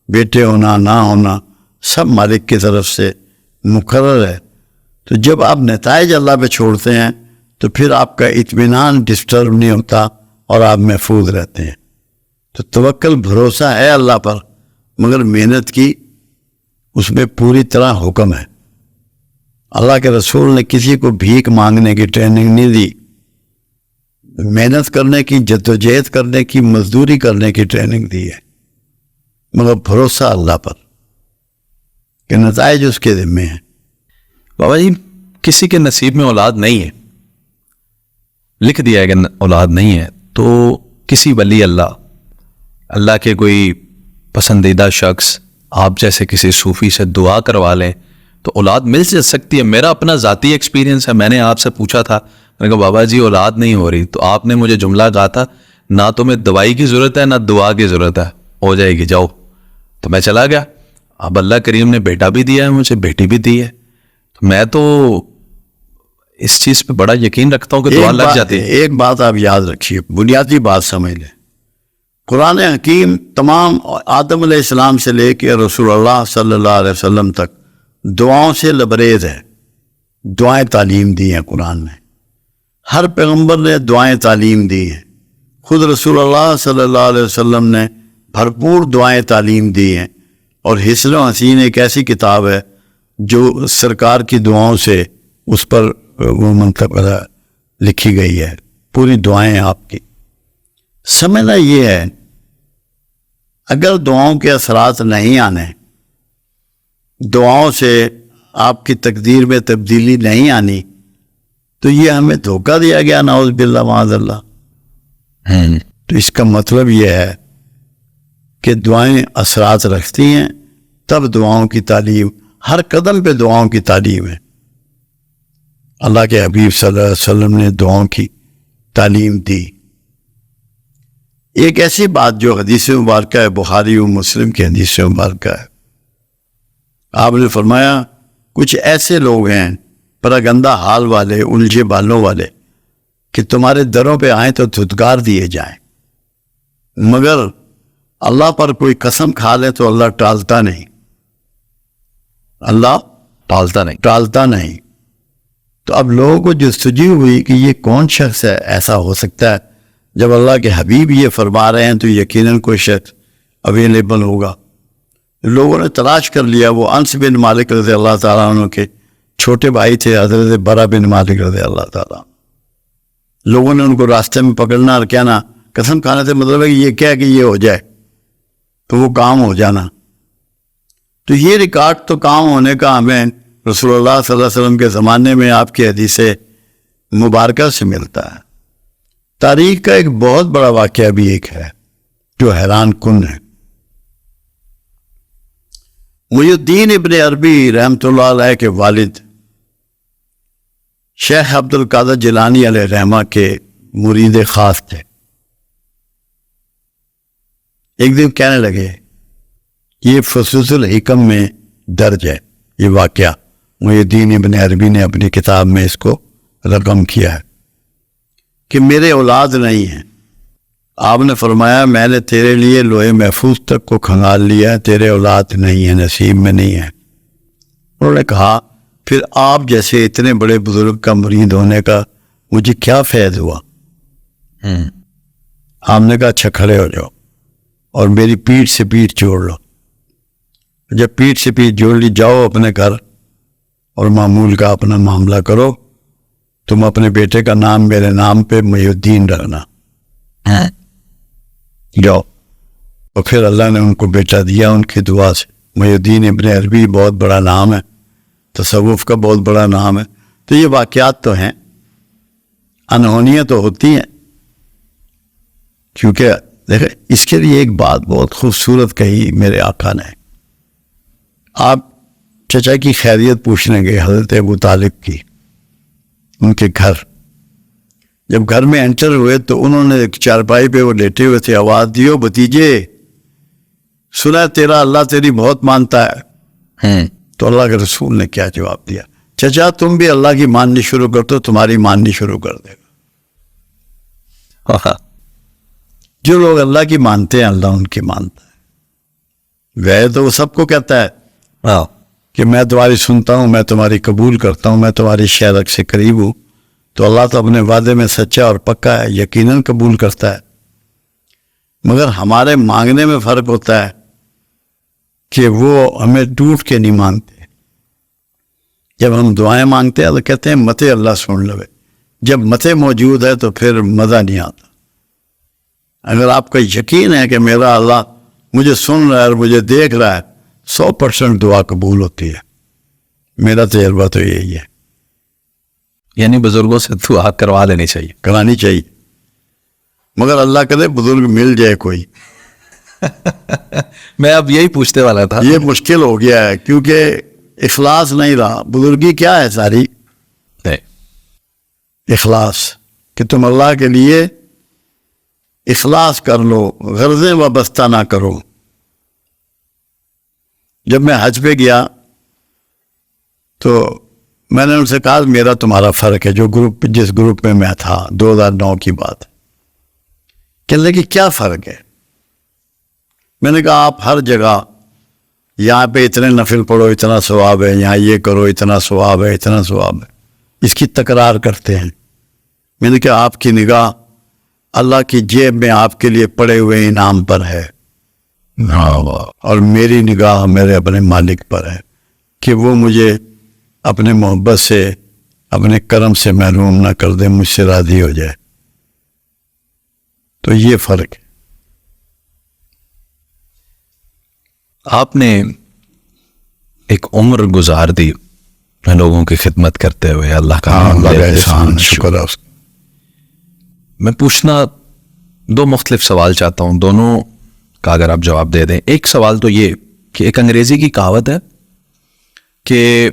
بیٹے ہونا نہ ہونا، سب مالک کی طرف سے مقرر ہے. تو جب آپ نتائج اللہ پہ چھوڑتے ہیں تو پھر آپ کا اطمینان ڈسٹرب نہیں ہوتا اور آپ محفوظ رہتے ہیں. تو توکل بھروسہ ہے اللہ پر، مگر محنت کی اس میں پوری طرح حکم ہے. اللہ کے رسول نے کسی کو بھیک مانگنے کی ٹریننگ نہیں دی، محنت کرنے کی، جدوجہد کرنے کی، مزدوری کرنے کی ٹریننگ دی ہے، مگر بھروسہ اللہ پر کہ نتائج اس کے ذمے ہیں. بابا جی کسی کے نصیب میں اولاد نہیں ہے، لکھ دیا ہے کہ اولاد نہیں ہے، تو کسی ولی اللہ کے کوئی پسندیدہ شخص آپ جیسے کسی صوفی سے دعا کروا لیں تو اولاد مل سکتی ہے. میرا اپنا ذاتی ایکسپیرینس ہے. میں نے آپ سے پوچھا تھا، میں نے کہا بابا جی اولاد نہیں ہو رہی، تو آپ نے مجھے جملہ کہا تھا نہ تمہیں دوائی کی ضرورت ہے نہ دعا کی ضرورت ہے، ہو جائے گی جاؤ. تو میں چلا گیا. اب اللہ کریم نے بیٹا بھی دیا ہے مجھے، بیٹی بھی دی ہے. تو میں تو اس چیز پہ بڑا یقین رکھتا ہوں کہ دعا لگ جاتی ہے. ایک بات آپ یاد رکھیے، بنیادی بات سمجھ لیں. قرآن حکیم تمام آدم علیہ السلام سے لے کے رسول اللہ صلی اللہ علیہ وسلم تک دعاؤں سے لبریز ہے. دعائیں تعلیم دی ہیں قرآن نے، ہر پیغمبر نے دعائیں تعلیم دی ہیں. خود رسول اللہ صلی اللہ علیہ وسلم نے بھرپور دعائیں تعلیم دی ہیں. اور حسن و حسین ایک ایسی کتاب ہے جو سرکار کی دعاؤں سے اس پر وہ منتقل لکھی گئی ہے، پوری دعائیں آپ کی. سمجھنا یہ ہے اگر دعاؤں کے اثرات نہیں آنے، دعاؤں سے آپ کی تقدیر میں تبدیلی نہیں آنی، تو یہ ہمیں دھوکہ دیا گیا، نعوذ باللہ معاذ اللہ. تو اس کا مطلب یہ ہے کہ دعائیں اثرات رکھتی ہیں، تب دعاؤں کی تعلیم، ہر قدم پہ دعاؤں کی تعلیم ہے. اللہ کے حبیب صلی اللہ علیہ وسلم نے دعاؤں کی تعلیم دی. ایک ایسی بات جو حدیث مبارکہ ہے، بخاری و مسلم کی حدیث مبارکہ ہے، آپ نے فرمایا کچھ ایسے لوگ ہیں پراگندہ حال والے، الجھے بالوں والے، کہ تمہارے دروں پہ آئیں تو دھتکار دیے جائیں، مگر اللہ پر کوئی قسم کھا لے تو اللہ ٹالتا نہیں. اللہ ٹالتا نہیں. تو اب لوگوں کو جستجو ہوئی کہ یہ کون شخص ہے، ایسا ہو سکتا ہے جب اللہ کے حبیب یہ فرما رہے ہیں تو یقیناً کوئی شخص اویلیبل ہوگا. لوگوں نے تلاش کر لیا. وہ انس بن مالک رضی اللہ تعالیٰ عنہ کے چھوٹے بھائی تھے، حضرت برا بن مالک رضی اللہ تعالیٰ. لوگوں نے ان کو راستے میں پکڑنا اور کہنا، قسم کھانے سے مطلب ہے کہ یہ کیا کہ یہ ہو جائے تو وہ کام ہو جانا. تو یہ ریکارڈ تو کام ہونے کا ہمیں رسول اللہ صلی اللہ علیہ وسلم کے زمانے میں آپ کی حدیث مبارکہ سے ملتا ہے. تاریخ کا ایک بہت بڑا واقعہ بھی ایک ہے جو حیران کن ہے. محی الدین ابن عربی رحمۃ اللہ علیہ کے والد شیخ عبد القادر جیلانی علیہ رحمہ کے مرید خاص تھے. ایک دن کہنے لگے، یہ فصوص الحکم میں درج ہے یہ واقعہ، محی الدین ابن عربی نے اپنی کتاب میں اس کو رقم کیا ہے، کہ میرے اولاد نہیں ہیں. آپ نے فرمایا میں نے تیرے لیے لوہے محفوظ تک کو کھنگال لیا ہے، تیرے اولاد نہیں ہے، نصیب میں نہیں ہے. انہوں نے کہا پھر آپ جیسے اتنے بڑے بزرگ کا مرید ہونے کا مجھے کیا فیض ہوا؟ آپ نے کہا اچھا کھڑے ہو جاؤ اور میری پیٹھ سے پیٹھ جوڑ لو. جب پیٹھ سے پیٹھ جوڑ لی، جاؤ اپنے گھر اور معمول کا اپنا معاملہ کرو. تم اپنے بیٹے کا نام میرے نام پہ محی الدین رکھنا. جاؤ. اور پھر اللہ نے ان کو بیٹا دیا ان کی دعا سے. محی الدین ابن عربی بہت بڑا نام ہے, تصوف کا بہت بڑا نام ہے. تو یہ واقعات تو ہیں, انہونیاں تو ہوتی ہیں. کیونکہ دیکھیں اس کے لیے ایک بات بہت خوبصورت کہی میرے آقا نے. آپ چچا کی خیریت پوچھنے گئے حضرت ابو طالب کی, ان کے گھر. جب گھر میں انٹر ہوئے تو انہوں نے ایک چارپائی پہ وہ لیٹے ہوئے تھے, آواز دیو بھتیجے, سنا تیرا اللہ تیری بہت مانتا ہے. تو اللہ کے رسول نے کیا جواب دیا؟ چچا تم بھی اللہ کی ماننی شروع کر دو, تمہاری ماننی شروع کر دے گا. جو لوگ اللہ کی مانتے ہیں اللہ ان کی مانتا ہے. گئے تو وہ سب کو کہتا ہے کہ میں تمہاری سنتا ہوں, میں تمہاری قبول کرتا ہوں, میں تمہاری شہرت سے قریب ہوں. تو اللہ تو اپنے وعدے میں سچا اور پکا ہے, یقیناً قبول کرتا ہے. مگر ہمارے مانگنے میں فرق ہوتا ہے کہ وہ ہمیں ٹوٹ کے نہیں مانگتے. جب ہم دعائیں مانگتے ہیں تو کہتے ہیں متے اللہ سن لوے. جب متے موجود ہے تو پھر مزہ نہیں آتا. اگر آپ کا یقین ہے کہ میرا اللہ مجھے سن رہا ہے اور مجھے دیکھ رہا ہے, 100% دعا قبول ہوتی ہے. میرا تجربہ تو یہی ہے. یعنی بزرگوں سے دعا کروا لینی چاہیے, کرانی چاہیے, مگر اللہ کرے بزرگ مل جائے کوئی. میں اب یہی پوچھتے والا تھا. یہ مشکل ہو گیا ہے کیونکہ اخلاص نہیں رہا. بزرگی کیا ہے ساری؟ اخلاص, کہ تم اللہ کے لیے اخلاص کر لو, غرضیں وابستہ نہ کرو. جب میں حج پہ گیا تو میں نے ان سے کہا میرا تمہارا فرق ہے. جو جس گروپ میں میں تھا 2009 کی بات, کہنے لگے کیا فرق ہے؟ میں نے کہا آپ ہر جگہ یہاں پہ اتنے نفل پڑھو اتنا ثواب ہے, یہاں یہ کرو اتنا ثواب ہے, اتنا ثواب ہے, اس کی تکرار کرتے ہیں. میں نے کہا آپ کی نگاہ اللہ کی جیب میں آپ کے لیے پڑے ہوئے انعام پر ہے, اور میری نگاہ میرے اپنے مالک پر ہے کہ وہ مجھے اپنے محبت سے اپنے کرم سے محروم نہ کر دے, مجھ سے راضی ہو جائے. تو یہ فرق ہے. آپ نے ایک عمر گزار دی لوگوں کی خدمت کرتے ہوئے. اللہ کا احسان, شکر ہے اس کا. میں پوچھنا دو مختلف سوال چاہتا ہوں, دونوں کا اگر آپ جواب دے دیں. ایک سوال تو یہ کہ ایک انگریزی کی کہاوت ہے کہ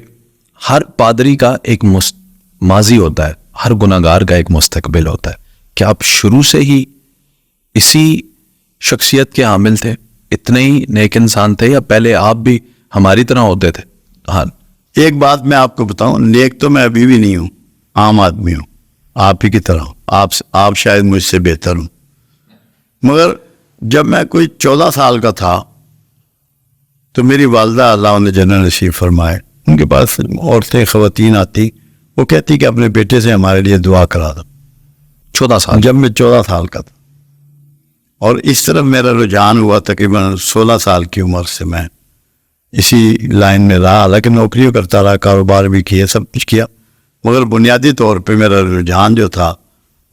ہر پادری کا ایک ماضی ہوتا ہے, ہر گناہگار کا ایک مستقبل ہوتا ہے. کیا آپ شروع سے ہی اسی شخصیت کے حامل تھے, اتنے ہی نیک انسان تھے, یا پہلے آپ بھی ہماری طرح ہوتے تھے؟ ہاں, ایک بات میں آپ کو بتاؤں, نیک تو میں ابھی بھی نہیں ہوں, عام آدمی ہوں, آپ ہی کی طرح ہوں. آپ شاید مجھ سے بہتر ہوں. مگر جب میں کوئی 14 سال کا تھا تو میری والدہ اللہ انہیں جنت نصیب فرمائے, ان کے پاس عورتیں خواتین آتی, وہ کہتی کہ اپنے بیٹے سے ہمارے لیے دعا کرا دو. 14 سال جب میں 14 سال کا تھا, اور اس طرف میرا رجحان ہوا تقریباً 16 سال کی عمر سے میں اسی لائن میں رہا. حالانکہ نوکریوں کرتا رہا, کاروبار بھی کیا, سب کچھ کیا, مگر بنیادی طور پہ میرا رجحان جو تھا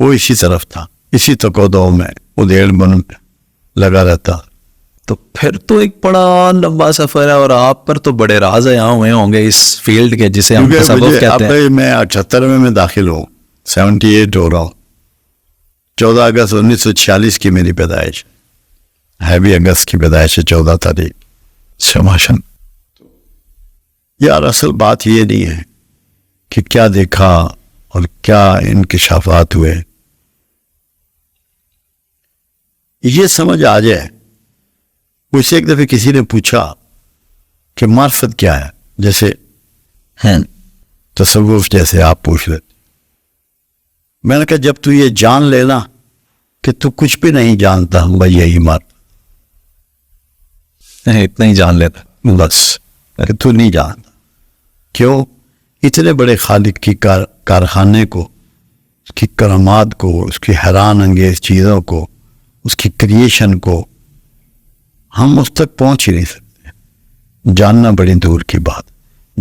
وہ اسی طرف تھا, اسی تقاضوں میں ادھیڑ بن لگا رہتا. تو پھر تو ایک بڑا لمبا سفر ہے, اور آپ پر تو بڑے راز یہاں ہوئے ہوں گے اس فیلڈ کے جسے ہم تصوف کہتے ہیں. میں 78 میں داخل ہوں, 78 ہو رہا ہوں. 14 اگست 1946 کی میری پیدائش ہے, بھی اگست کی پیدائش ہے, 14 تاریخ. شماشن. یار اصل بات یہ نہیں ہے کہ کیا دیکھا اور کیا انکشافات ہوئے, یہ سمجھ آ جائے. مجھ سے ایک دفعہ کسی نے پوچھا کہ معرفت کیا ہے, جیسے تصوف جیسے آپ پوچھ لیتے. میں نے کہا جب تو یہ جان لینا کہ تو کچھ بھی نہیں جانتا, بھائی یہی معرفت. اتنا ہی جان لیتا بس کہ تو نہیں جانتا. کیوں؟ اتنے بڑے خالق کی کارخانے کو, اس کی کرامات کو, اس کی حیران انگیز چیزوں کو, اس کی کریشن کو ہم اس تک پہنچ ہی نہیں سکتے. جاننا بڑی دور کی بات.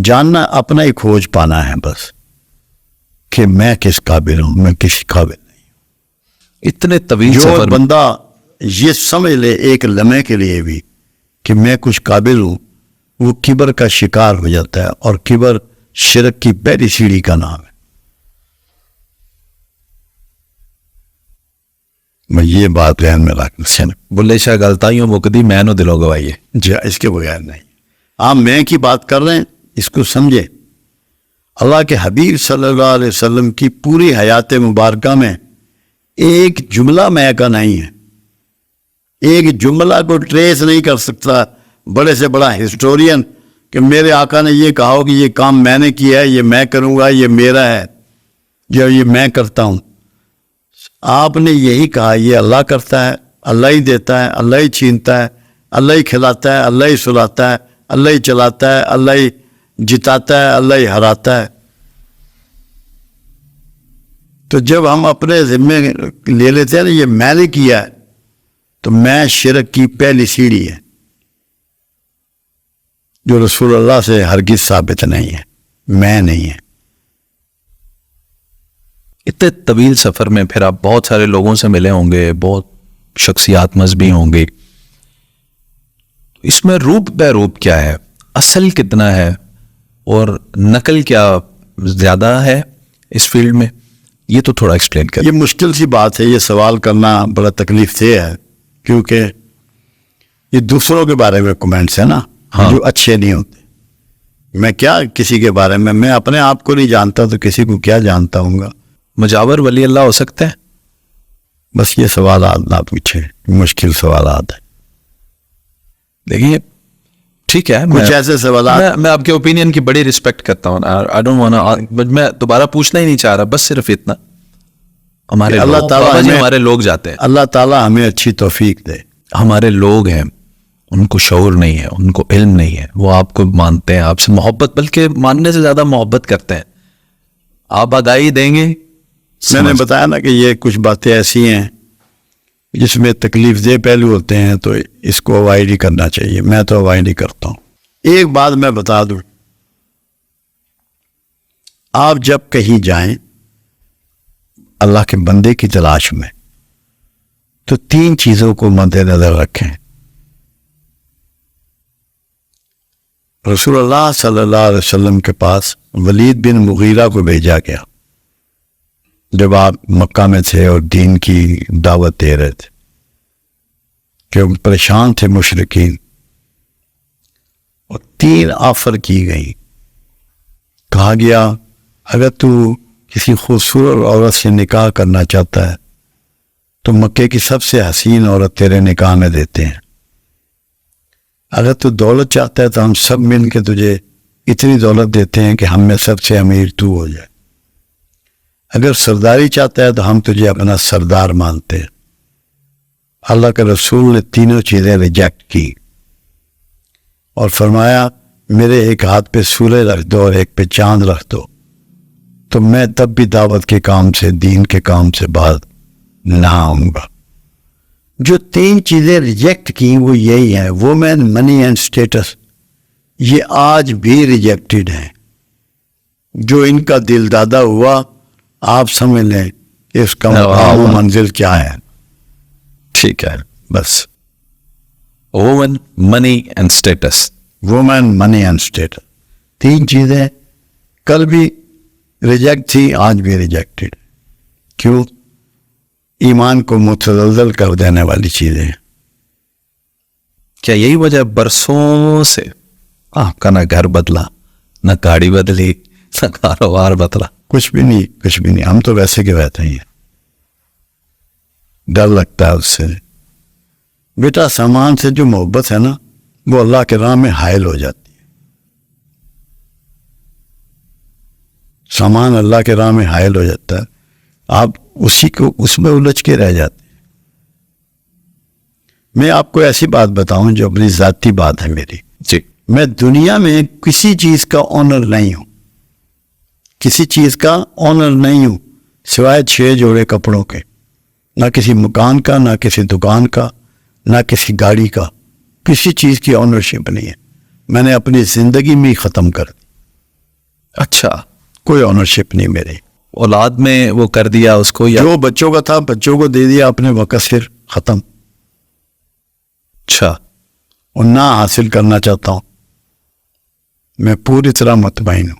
جاننا اپنا ہی کھوج پانا ہے بس کہ میں کس قابل ہوں, میں کس قابل نہیں. اتنے طویل جو سفر میں بندہ یہ سمجھ لے ایک لمحے کے لیے بھی کہ میں کچھ قابل ہوں, وہ کبر کا شکار ہو جاتا ہے, اور کبر شرک کی پہلی سیڑھی کا نام ہے. میں یہ بات ذہن میں رکھنا سن بلے شاہ غلطائیوں مکدی میں نو دلو گوائیے. جی, اس کے بغیر نہیں. آپ میں کی بات کر رہے ہیں, اس کو سمجھے. اللہ کے حبیب صلی اللہ علیہ وسلم کی پوری حیات مبارکہ میں ایک جملہ میں کا نہیں ہے. ایک جملہ کو ٹریس نہیں کر سکتا بڑے سے بڑا ہسٹورین کہ میرے آقا نے یہ کہا ہو کہ یہ کام میں نے کیا ہے, یہ میں کروں گا, یہ میرا ہے, یہ میں کرتا ہوں. آپ نے یہی کہا یہ اللہ کرتا ہے, اللہ ہی دیتا ہے, اللہ ہی چھینتا ہے, اللہ ہی کھلاتا ہے, اللہ ہی سلاتا ہے, اللہ ہی چلاتا ہے, اللہ ہی جتاتا ہے, اللہ ہی ہراتا ہے. تو جب ہم اپنے ذمے لے لیتے ہیں نا یہ میں نے کیا ہے, تو میں شرک کی پہلی سیڑھی ہے جو رسول اللہ سے ہرگز ثابت نہیں ہے, میں نہیں ہے. اتنے طویل سفر میں پھر آپ بہت سارے لوگوں سے ملے ہوں گے, بہت شخصیات مذہبی ہوں گے. اس میں روپ بے روپ کیا ہے, اصل کتنا ہے, اور نقل کیا زیادہ ہے اس فیلڈ میں, یہ تو تھوڑا ایکسپلین کر. یہ مشکل سی بات ہے, یہ سوال کرنا بڑا تکلیف دہ ہے, کیونکہ یہ دوسروں کے بارے میں کمنٹس ہیں نا, جو اچھے نہیں ہوتے. میں کیا کسی کے بارے میں اپنے آپ کو نہیں جانتا تو کسی کو کیا جانتا ہوں گا. مجاور ولی اللہ ہو سکتے ہیں؟ بس یہ سوالات نہ پوچھے, مشکل سوالات ہیں. دیکھیے ٹھیک ہے, کچھ ایسے سوالات میں آپ کے اوپینین کی بڑی رسپیکٹ کرتا ہوں. I don't wanna, میں دوبارہ پوچھنا ہی نہیں چاہ رہا, بس صرف اتنا, ہمارے اللہ تعالیٰ ہمارے لوگ جاتے ہیں. اللہ تعالیٰ ہمیں اچھی توفیق دے. ہمارے لوگ ہیں, ان کو شعور نہیں ہے, ان کو علم نہیں ہے, وہ آپ کو مانتے ہیں, آپ سے محبت, بلکہ ماننے سے زیادہ محبت کرتے ہیں. آپ آگاہی دیں گے. میں نے بتایا نا کہ یہ کچھ باتیں ایسی ہیں جس میں تکلیف دہ پہلو ہوتے ہیں, تو اس کو اوائڈ ہی کرنا چاہیے. میں تو اوائڈ ہی کرتا ہوں. ایک بات میں بتا دوں, آپ جب کہیں جائیں اللہ کے بندے کی تلاش میں, تو 3 چیزوں کو مد نظر رکھیں. رسول اللہ صلی اللہ علیہ وسلم کے پاس ولید بن مغیرہ کو بھیجا گیا جب آپ مکہ میں تھے اور دین کی دعوت دے رہے تھے, کہ پریشان تھے مشرکین, اور 3 آفر کی گئی. کہا گیا اگر تو کسی خوبصورت عورت سے نکاح کرنا چاہتا ہے تو مکے کی سب سے حسین عورت تیرے نکاح میں دیتے ہیں. اگر تو دولت چاہتا ہے تو ہم سب مل کے تجھے اتنی دولت دیتے ہیں کہ ہم میں سب سے امیر تو ہو جائے. اگر سرداری چاہتا ہے تو ہم تجھے اپنا سردار مانتے ہیں. اللہ کے رسول نے تینوں چیزیں ریجیکٹ کی اور فرمایا میرے ایک ہاتھ پہ سورج رکھ دو اور ایک پہ چاند رکھ دو, تو میں تب بھی دعوت کے کام سے, دین کے کام سے باز نہ آؤں گا. جو 3 چیزیں ریجیکٹ کی وہ یہی ہیں, وومن, منی اینڈ اسٹیٹس. یہ آج بھی ریجیکٹڈ ہیں. جو ان کا دل دادا ہوا آپ سمجھ لیں کہ اس کا مقام و منزل کیا ہے. ٹھیک ہے, بس women, money and status. Women, money and status, 3 چیزیں کل بھی ریجیکٹ تھی, آج بھی ریجیکٹڈ. کیوں؟ ایمان کو متزلزل کر دینے والی چیزیں. کیا یہی وجہ برسوں سے آپ کا نہ گھر بدلا, نہ گاڑی بدلی, نہ کاروبار بدلا؟ کچھ بھی نہیں, کچھ بھی نہیں. ہم تو ویسے کے ویسے ہی ہیں. ڈر لگتا ہے اس سے. بیٹا سامان سے جو محبت ہے نا وہ اللہ کے راہ میں حائل ہو جاتی ہے. سامان اللہ کے راہ میں حائل ہو جاتا ہے, آپ اسی کو اس میں الجھ کے رہ جاتے ہیں. میں آپ کو ایسی بات بتاؤں جو اپنی ذاتی بات ہے میری. جی. میں دنیا میں کسی چیز کا آنر نہیں ہوں, کسی چیز کا آنر نہیں ہوں سوائے 6 جوڑے کپڑوں کے. نہ کسی مکان کا, نہ کسی دکان کا, نہ کسی گاڑی کا. کسی چیز کی آنرشپ نہیں ہے. میں نے اپنی زندگی میں ہی ختم کر دی. اچھا, کوئی آنرشپ نہیں میری. اولاد میں وہ کر دیا اس کو یا؟ جو بچوں کا تھا بچوں کو دے دیا اپنے وقت سے, ختم. اچھا, اور نہ حاصل کرنا چاہتا ہوں. میں پوری طرح مطمئن ہوں.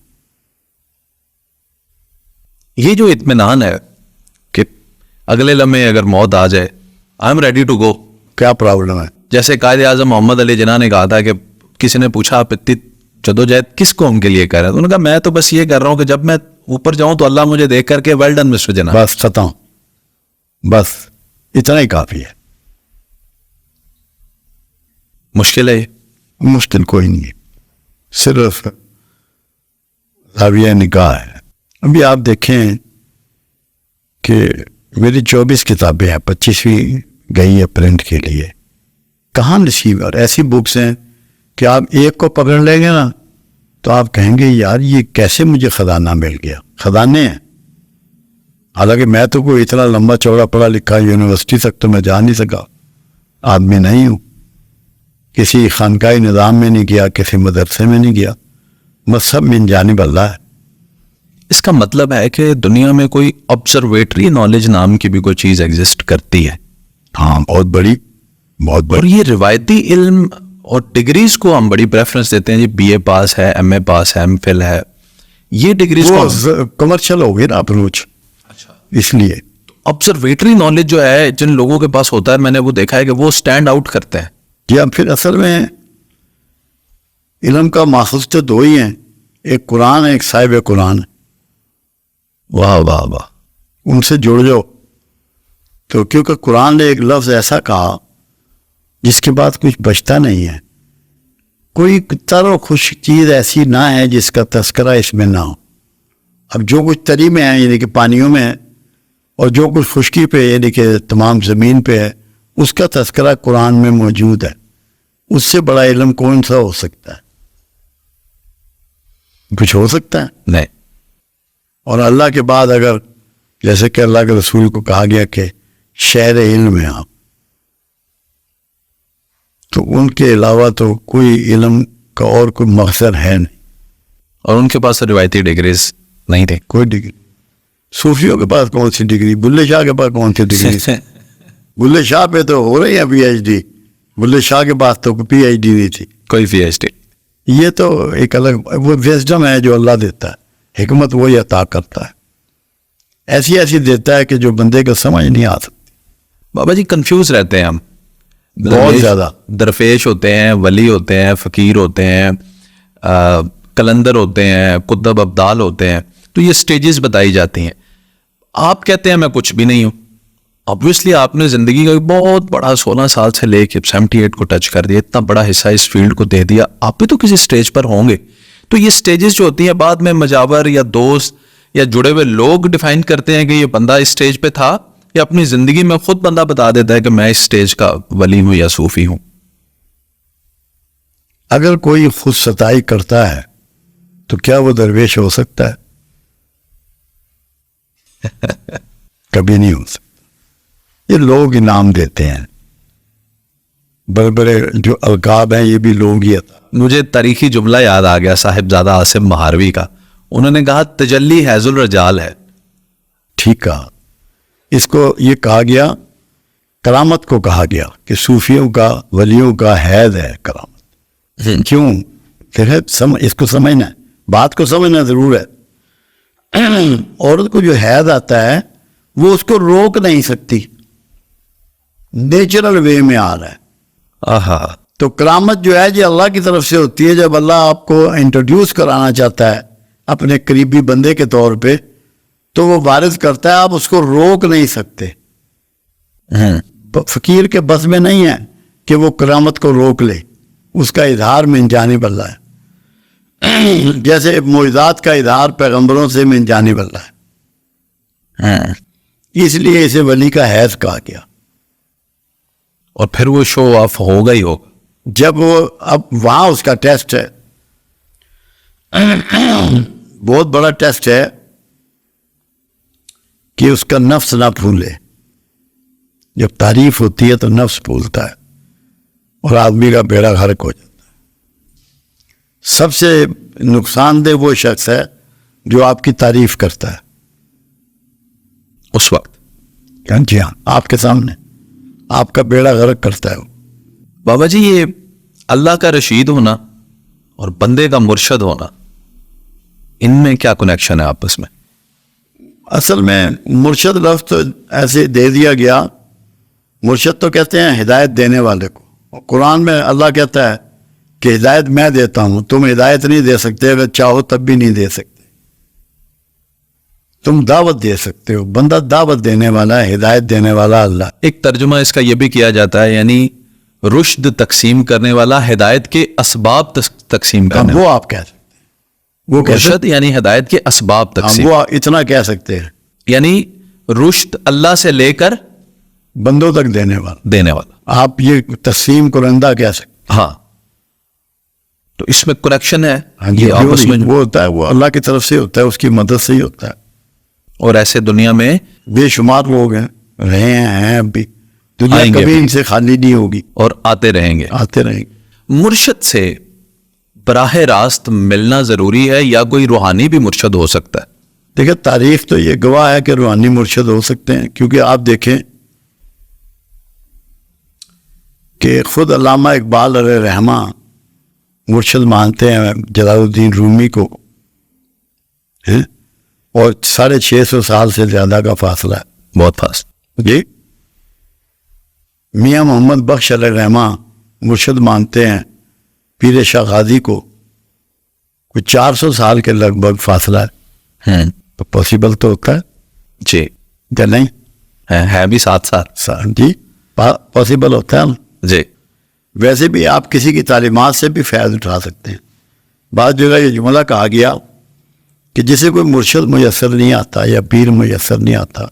یہ جو اطمینان ہے کہ اگلے لمحے اگر موت آ جائے, I am ready to go. کیا پرابلم ہے؟ جیسے قائد اعظم محمد علی جناح نے کہا تھا کہ کسی نے پوچھا آپ اتنی جدوجہد کس قوم کے لیے کر رہے ہیں, انہوں نے کہا میں تو بس یہ کر رہا ہوں کہ جب میں اوپر جاؤں تو اللہ مجھے دیکھ کر کے ویل ڈن مسٹر جناح. بس ختم, بس اتنا ہی کافی ہے. مشکل ہے یہ؟ مشکل کوئی نہیں ہے, صرف زاویہ نگاہ ہے. ابھی آپ دیکھیں کہ میری 24 کتابیں ہیں, 25ویں گئی ہے پرنٹ کے لیے. کہاں نصیب, اور ایسی بکس ہیں کہ آپ ایک کو پکڑ لیں گے نا تو آپ کہیں گے یار یہ کیسے مجھے خزانہ مل گیا. خزانے ہیں, حالانکہ میں تو کوئی اتنا لمبا چوڑا پڑھا لکھا یونیورسٹی تک تو میں جا نہیں سکا, آدمی نہیں ہوں. کسی خانقاہی نظام میں نہیں گیا, کسی مدرسے میں نہیں گیا, بس سب من جانب اللہ ہے. اس کا مطلب ہے کہ دنیا میں کوئی آبزرویٹری نالج نام کی بھی کوئی چیز ایگزسٹ کرتی ہے. ہاں, بہت بڑی, بہت اور بڑی. یہ روایتی علم اور ڈگریز کو ہم بڑی پریفرنس دیتے ہیں, جی بی اے پاس ہے, ایم اے پاس ہے, ایم فل ہے, یہ ڈگریز کو کمرشل ہو گئی نا اپروچ. اچھا, اس لیے آبزرویٹری نالج جو ہے جن لوگوں کے پاس ہوتا ہے, میں نے وہ دیکھا ہے کہ وہ سٹینڈ آؤٹ کرتے ہیں. جی اب پھر اصل میں علم کا ماخذ تو دو ہی ہیں, ایک قرآن ہے, ایک صاحب قرآن ہے. واہ واہ واہ. ان سے جڑ جاؤ. تو کیونکہ قرآن نے ایک لفظ ایسا کہا جس کے بعد کچھ بچتا نہیں ہے. کوئی تر و خوش چیز ایسی نہ ہے جس کا تذکرہ اس میں نہ ہو. اب جو کچھ تری میں ہے یعنی کہ پانیوں میں ہے, اور جو کچھ خشکی پہ یعنی کہ تمام زمین پہ ہے, اس کا تذکرہ قرآن میں موجود ہے. اس سے بڑا علم کون سا ہو سکتا ہے؟ کچھ ہو سکتا ہے؟ نہیں. اور اللہ کے بعد اگر جیسے کہ اللہ کے رسول کو کہا گیا کہ شہر علم ہے آپ, تو ان کے علاوہ تو کوئی علم کا اور کوئی مقصد ہے نہیں. اور ان کے پاس روایتی ڈگریز نہیں تھے. کوئی ڈگری. صوفیوں کے پاس کون سی ڈگری, بلے شاہ کے پاس کون سی ڈگری؟ بلے شاہ پہ تو ہو رہی ہے P H D, Bulleh Shah کے پاس تو پی ایچ ڈی نہیں تھی. کوئی پی ایچ ڈی. یہ تو ایک الگ وہ ویزڈم ہے جو اللہ دیتا ہے, حکمت وہی عطا کرتا ہے, ایسی ایسی دیتا ہے کہ جو بندے کو سمجھ نہیں آ سکتی. بابا جی کنفیوز رہتے ہیں ہم بہت زیادہ. درفیش ہوتے ہیں, ولی ہوتے ہیں, فقیر ہوتے ہیں, کلندر ہوتے ہیں, قطب ابدال ہوتے ہیں, تو یہ سٹیجز بتائی جاتی ہیں. آپ کہتے ہیں میں کچھ بھی نہیں ہوں. obviously آپ نے زندگی کا بہت بڑا 16 سال سے لے کے 78 کو ٹچ کر دیا, اتنا بڑا حصہ اس فیلڈ کو دے دیا, آپ بھی تو کسی سٹیج پر ہوں گے. تو یہ سٹیجز جو ہوتی ہیں بعد میں مجاور یا دوست یا جڑے ہوئے لوگ ڈیفائن کرتے ہیں کہ یہ بندہ اس سٹیج پہ تھا, یا اپنی زندگی میں خود بندہ بتا دیتا ہے کہ میں اس سٹیج کا ولی ہوں یا صوفی ہوں. اگر کوئی خود ستائی کرتا ہے تو کیا وہ درویش ہو سکتا ہے؟ کبھی نہیں ہو سکتا. یہ لوگ انعام دیتے ہیں, بڑے بڑے جو القاب ہیں یہ بھی لوگ ہی عطا. مجھے تاریخی جملہ یاد آ گیا صاحبزادہ عاصم مہاروی کا. انہوں نے کہا تجلی حیض الرجال ہے. ٹھیک کہا. اس کو یہ کہا گیا, کرامت کو کہا گیا کہ صوفیوں کا ولیوں کا حیض ہے کرامت. کیوں؟ اس کو سمجھنا ہے, بات کو سمجھنا ضرور ہے. عورت کو جو حیض آتا ہے وہ اس کو روک نہیں سکتی, نیچرل وے میں آ رہا ہے. آہا. تو کرامت جو ہے یہ اللہ کی طرف سے ہوتی ہے. جب اللہ آپ کو انٹروڈیوس کرانا چاہتا ہے اپنے قریبی بندے کے طور پہ تو وہ وارد کرتا ہے, آپ اس کو روک نہیں سکتے. فقیر کے بس میں نہیں ہے کہ وہ کرامت کو روک لے, اس کا اظہار من جانب اللہ ہے. جیسے معجزات کا اظہار پیغمبروں سے من جانب اللہ ہے. اس لیے اسے ولی کا حیض کہا گیا. اور پھر وہ شو آف ہوگا ہی ہوگا جب وہ اب وہاں اس کا ٹیسٹ ہے, بہت بڑا ٹیسٹ ہے کہ اس کا نفس نہ پھولے. جب تعریف ہوتی ہے تو نفس پھولتا ہے اور آدمی کا بیڑا غرق ہو جاتا ہے. سب سے نقصان دہ وہ شخص ہے جو آپ کی تعریف کرتا ہے اس وقت جی ہاں آپ کے سامنے آپ کا بیڑا غرق کرتا ہے وہ. بابا جی یہ اللہ کا رشید ہونا اور بندے کا مرشد ہونا، ان میں کیا کنیکشن ہے آپس میں؟ اصل میں مرشد لفظ تو ایسے دے دیا گیا. مرشد تو کہتے ہیں ہدایت دینے والے کو. قرآن میں اللہ کہتا ہے کہ ہدایت میں دیتا ہوں، تم ہدایت نہیں دے سکتے، اگر چاہو تب بھی نہیں دے سکتے. تم دعوت دے سکتے ہو، بندہ دعوت دینے والا ہے، ہدایت دینے والا اللہ. ایک ترجمہ اس کا یہ بھی کیا جاتا ہے، یعنی رشد تقسیم کرنے والا، ہدایت کے اسباب تقسیم کرنے وہ آپ کہہ سکتے ہیں، وہ کہہ سکتے مرشد یعنی ہدایت کے اسباب ہیں، تقسیم، وہ اتنا کہہ سکتے ہیں، یعنی رشد اللہ سے لے کر بندوں تک دینے والا. دینے والا. آپ یہ تقسیم کنندہ کہہ سکتے ہاں، تو اس میں کنیکشن ہے. ہیں. یہ آپس میں وہ ہوتا ہے، وہ اللہ کی طرف سے ہوتا ہے، اس کی مدد سے ہی ہوتا ہے. اور ایسے دنیا میں بے شمار لوگ ہیں، رہے ہیں اب بھی. دنیا آئیں گے کبھی بھی. ان سے خالی نہیں ہوگی، اور آتے رہیں گے. آتے رہیں گے. مرشد سے براہ راست ملنا ضروری ہے یا کوئی روحانی بھی مرشد ہو سکتا ہے؟ دیکھیں تاریخ تو یہ گواہ ہے کہ روحانی مرشد ہو سکتے ہیں، کیونکہ آپ دیکھیں کہ خود علامہ اقبال علیہ رحمہ مرشد مانتے ہیں جلال الدین رومی کو، ہیں؟ اور 650 سال سے زیادہ کا فاصلہ ہے. بہت فاسٹ. جی میاں محمد بخش علیہ رحمہ مرشد مانتے ہیں پیر شاہ غازی کو، کوئی 400 سال کے لگ بھگ فاصلہ ہے. تو پاسبل تو ہوتا ہے جی، کہ نہیں؟ ہے بھی 7 سال. جی پاسبل ہوتا ہے نا. جی، ویسے بھی آپ کسی کی تعلیمات سے بھی فائدہ اٹھا سکتے ہیں. بعض جگہ یہ جملہ کہا گیا کہ جسے کوئی مرشد میسر نہیں آتا یا پیر میسر نہیں آتا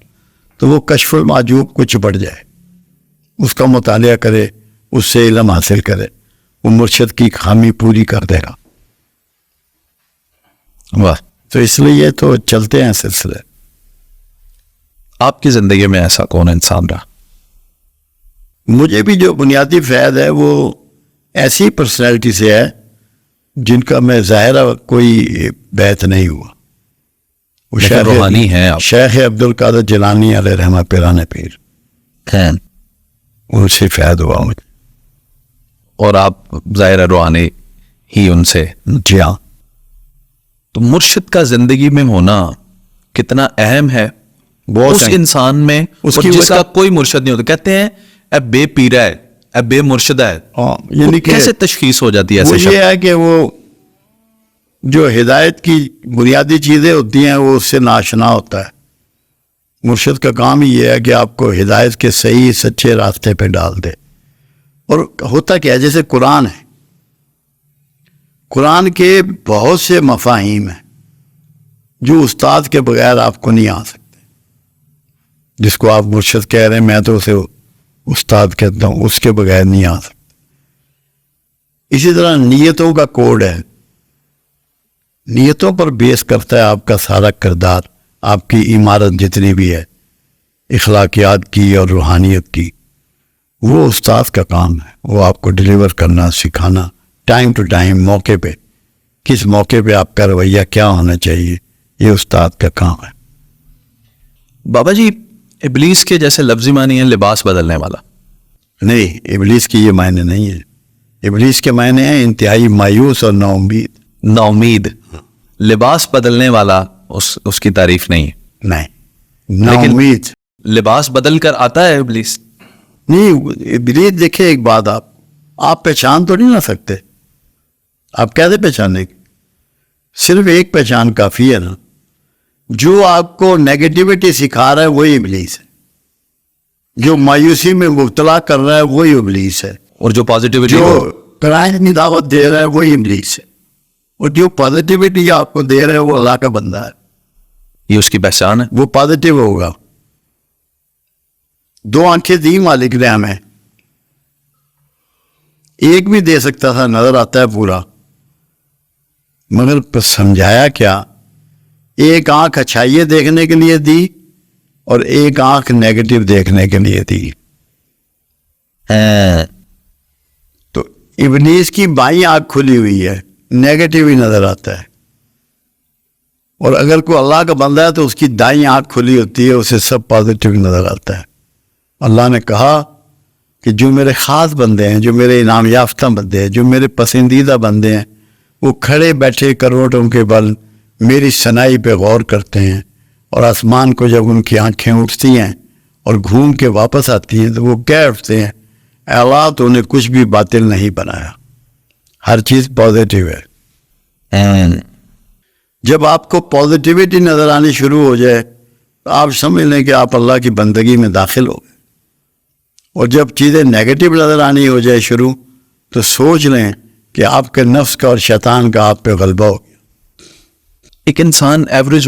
تو وہ کشف المعجوب کو چپٹ جائے، اس کا مطالعہ کرے، اس سے علم حاصل کرے، وہ مرشد کی خامی پوری کر دے گا. واہ. تو اس لیے تو چلتے ہیں سلسلے. آپ کی زندگی میں ایسا کون انسان رہا؟ مجھے بھی جو بنیادی فائد ہے وہ ایسی پرسنالٹی سے ہے جن کا میں ظاہرہ کوئی بیعت نہیں ہوا. وہ لیکن روحانی ہیں آپ. شیخ عبد القادر جیلانی علیہ رحمہ پیران پیر، ان سے فائد ہوا مجھے. اور آپ ظاہر روحانی ہی ان سے. جی ہاں. تو مرشد کا زندگی میں ہونا کتنا اہم ہے بہت اس انسان میں، اس اور کی جس کا وجہ- کوئی مرشد نہیں ہوتا. کہتے ہیں اے بے پیرا ہے، اے بے مرشد ہے. یعنی کہ کیسے تشخیص ہو جاتی ہے وہ ایسے یہ شخص؟ ہے کہ وہ جو ہدایت کی بنیادی چیزیں ہوتی ہیں وہ اس سے ناشنا ہوتا ہے. مرشد کا کام ہی یہ ہے کہ آپ کو ہدایت کے صحیح سچے راستے پہ ڈال دے. اور ہوتا کیا ہے، جیسے قرآن ہے، قرآن کے بہت سے مفاہیم ہیں جو استاد کے بغیر آپ کو نہیں آ سکتے. جس کو آپ مرشد کہہ رہے ہیں، میں تو اسے استاد کہتا ہوں، اس کے بغیر نہیں آ سکتے. اسی طرح نیتوں کا کوڈ ہے، نیتوں پر بیس کرتا ہے آپ کا سارا کردار، آپ کی عمارت جتنی بھی ہے اخلاقیات کی اور روحانیت کی. وہ استاد کا کام ہے، وہ آپ کو ڈیلیور کرنا، سکھانا، ٹائم ٹو ٹائم، موقع پہ، کس موقع پہ آپ کا رویہ کیا ہونا چاہیے، یہ استاد کا کام ہے. بابا جی ابلیس کے جیسے لفظی معنی ہے لباس بدلنے والا. نہیں، ابلیس کی یہ معنی نہیں ہے. ابلیس کے معنی ہیں انتہائی مایوس اور نا امید. نا امید. لباس بدلنے والا اس کی تعریف نہیں ہے. نہیں، نا لیکن امید لباس بدل کر آتا ہے ابلیس. نہیں. ابلیس دیکھیں ایک بات، آپ پہچان تو نہیں نہ سکتے. آپ کیسے پہچانے گے؟ صرف ایک پہچان کافی ہے نا. جو آپ کو نیگیٹیوٹی سکھا رہا ہے وہی ابلیس ہے، جو مایوسی میں مبتلا کر رہا ہے وہی ابلیس ہے، اور جو پازیٹیوٹی جو کرائم دعوت دے رہا ہے وہی ابلیس ہے، اور جو پازیٹیوٹی آپ کو دے رہا ہے وہ اللہ کا بندہ ہے. یہ اس کی پہچان ہے. وہ پازیٹیو ہوگا. 2 آنکھیں دی مالک نے ہمیں، ایک بھی دے سکتا تھا، نظر آتا ہے پورا، مگر سمجھایا کیا؟ ایک آنکھ اچھائیے دیکھنے کے لیے دی اور ایک آنکھ نیگیٹو دیکھنے کے لیے دی. تو ابلیس کی بائیں آنکھ کھلی ہوئی ہے، نیگیٹو ہی نظر آتا ہے. اور اگر کوئی اللہ کا بندہ ہے تو اس کی دائیں آنکھ کھلی ہوتی ہے, اسے سب پازیٹیو نظر آتا ہے. اللہ نے کہا کہ جو میرے خاص بندے ہیں, جو میرے انعام یافتہ بندے ہیں, جو میرے پسندیدہ بندے ہیں, وہ کھڑے بیٹھے کروٹوں کے بل میری ثنائی پہ غور کرتے ہیں, اور آسمان کو جب ان کی آنکھیں اٹھتی ہیں اور گھوم کے واپس آتی ہیں تو وہ کہہ اٹھتے ہیں, اے اللہ تو نے کچھ بھی باطل نہیں بنایا, ہر چیز پازیٹیو ہے. جب آپ کو پازیٹیوٹی نظر آنی شروع ہو جائے تو آپ سمجھ لیں کہ آپ اللہ کی بندگی میں داخل ہو گئے, اور جب چیزیں نیگیٹو نظر آنی ہو جائے شروع, تو سوچ لیں کہ آپ کے نفس کا اور شیطان کا آپ پہ غلبہ ہو گیا. ایک انسان ایوریج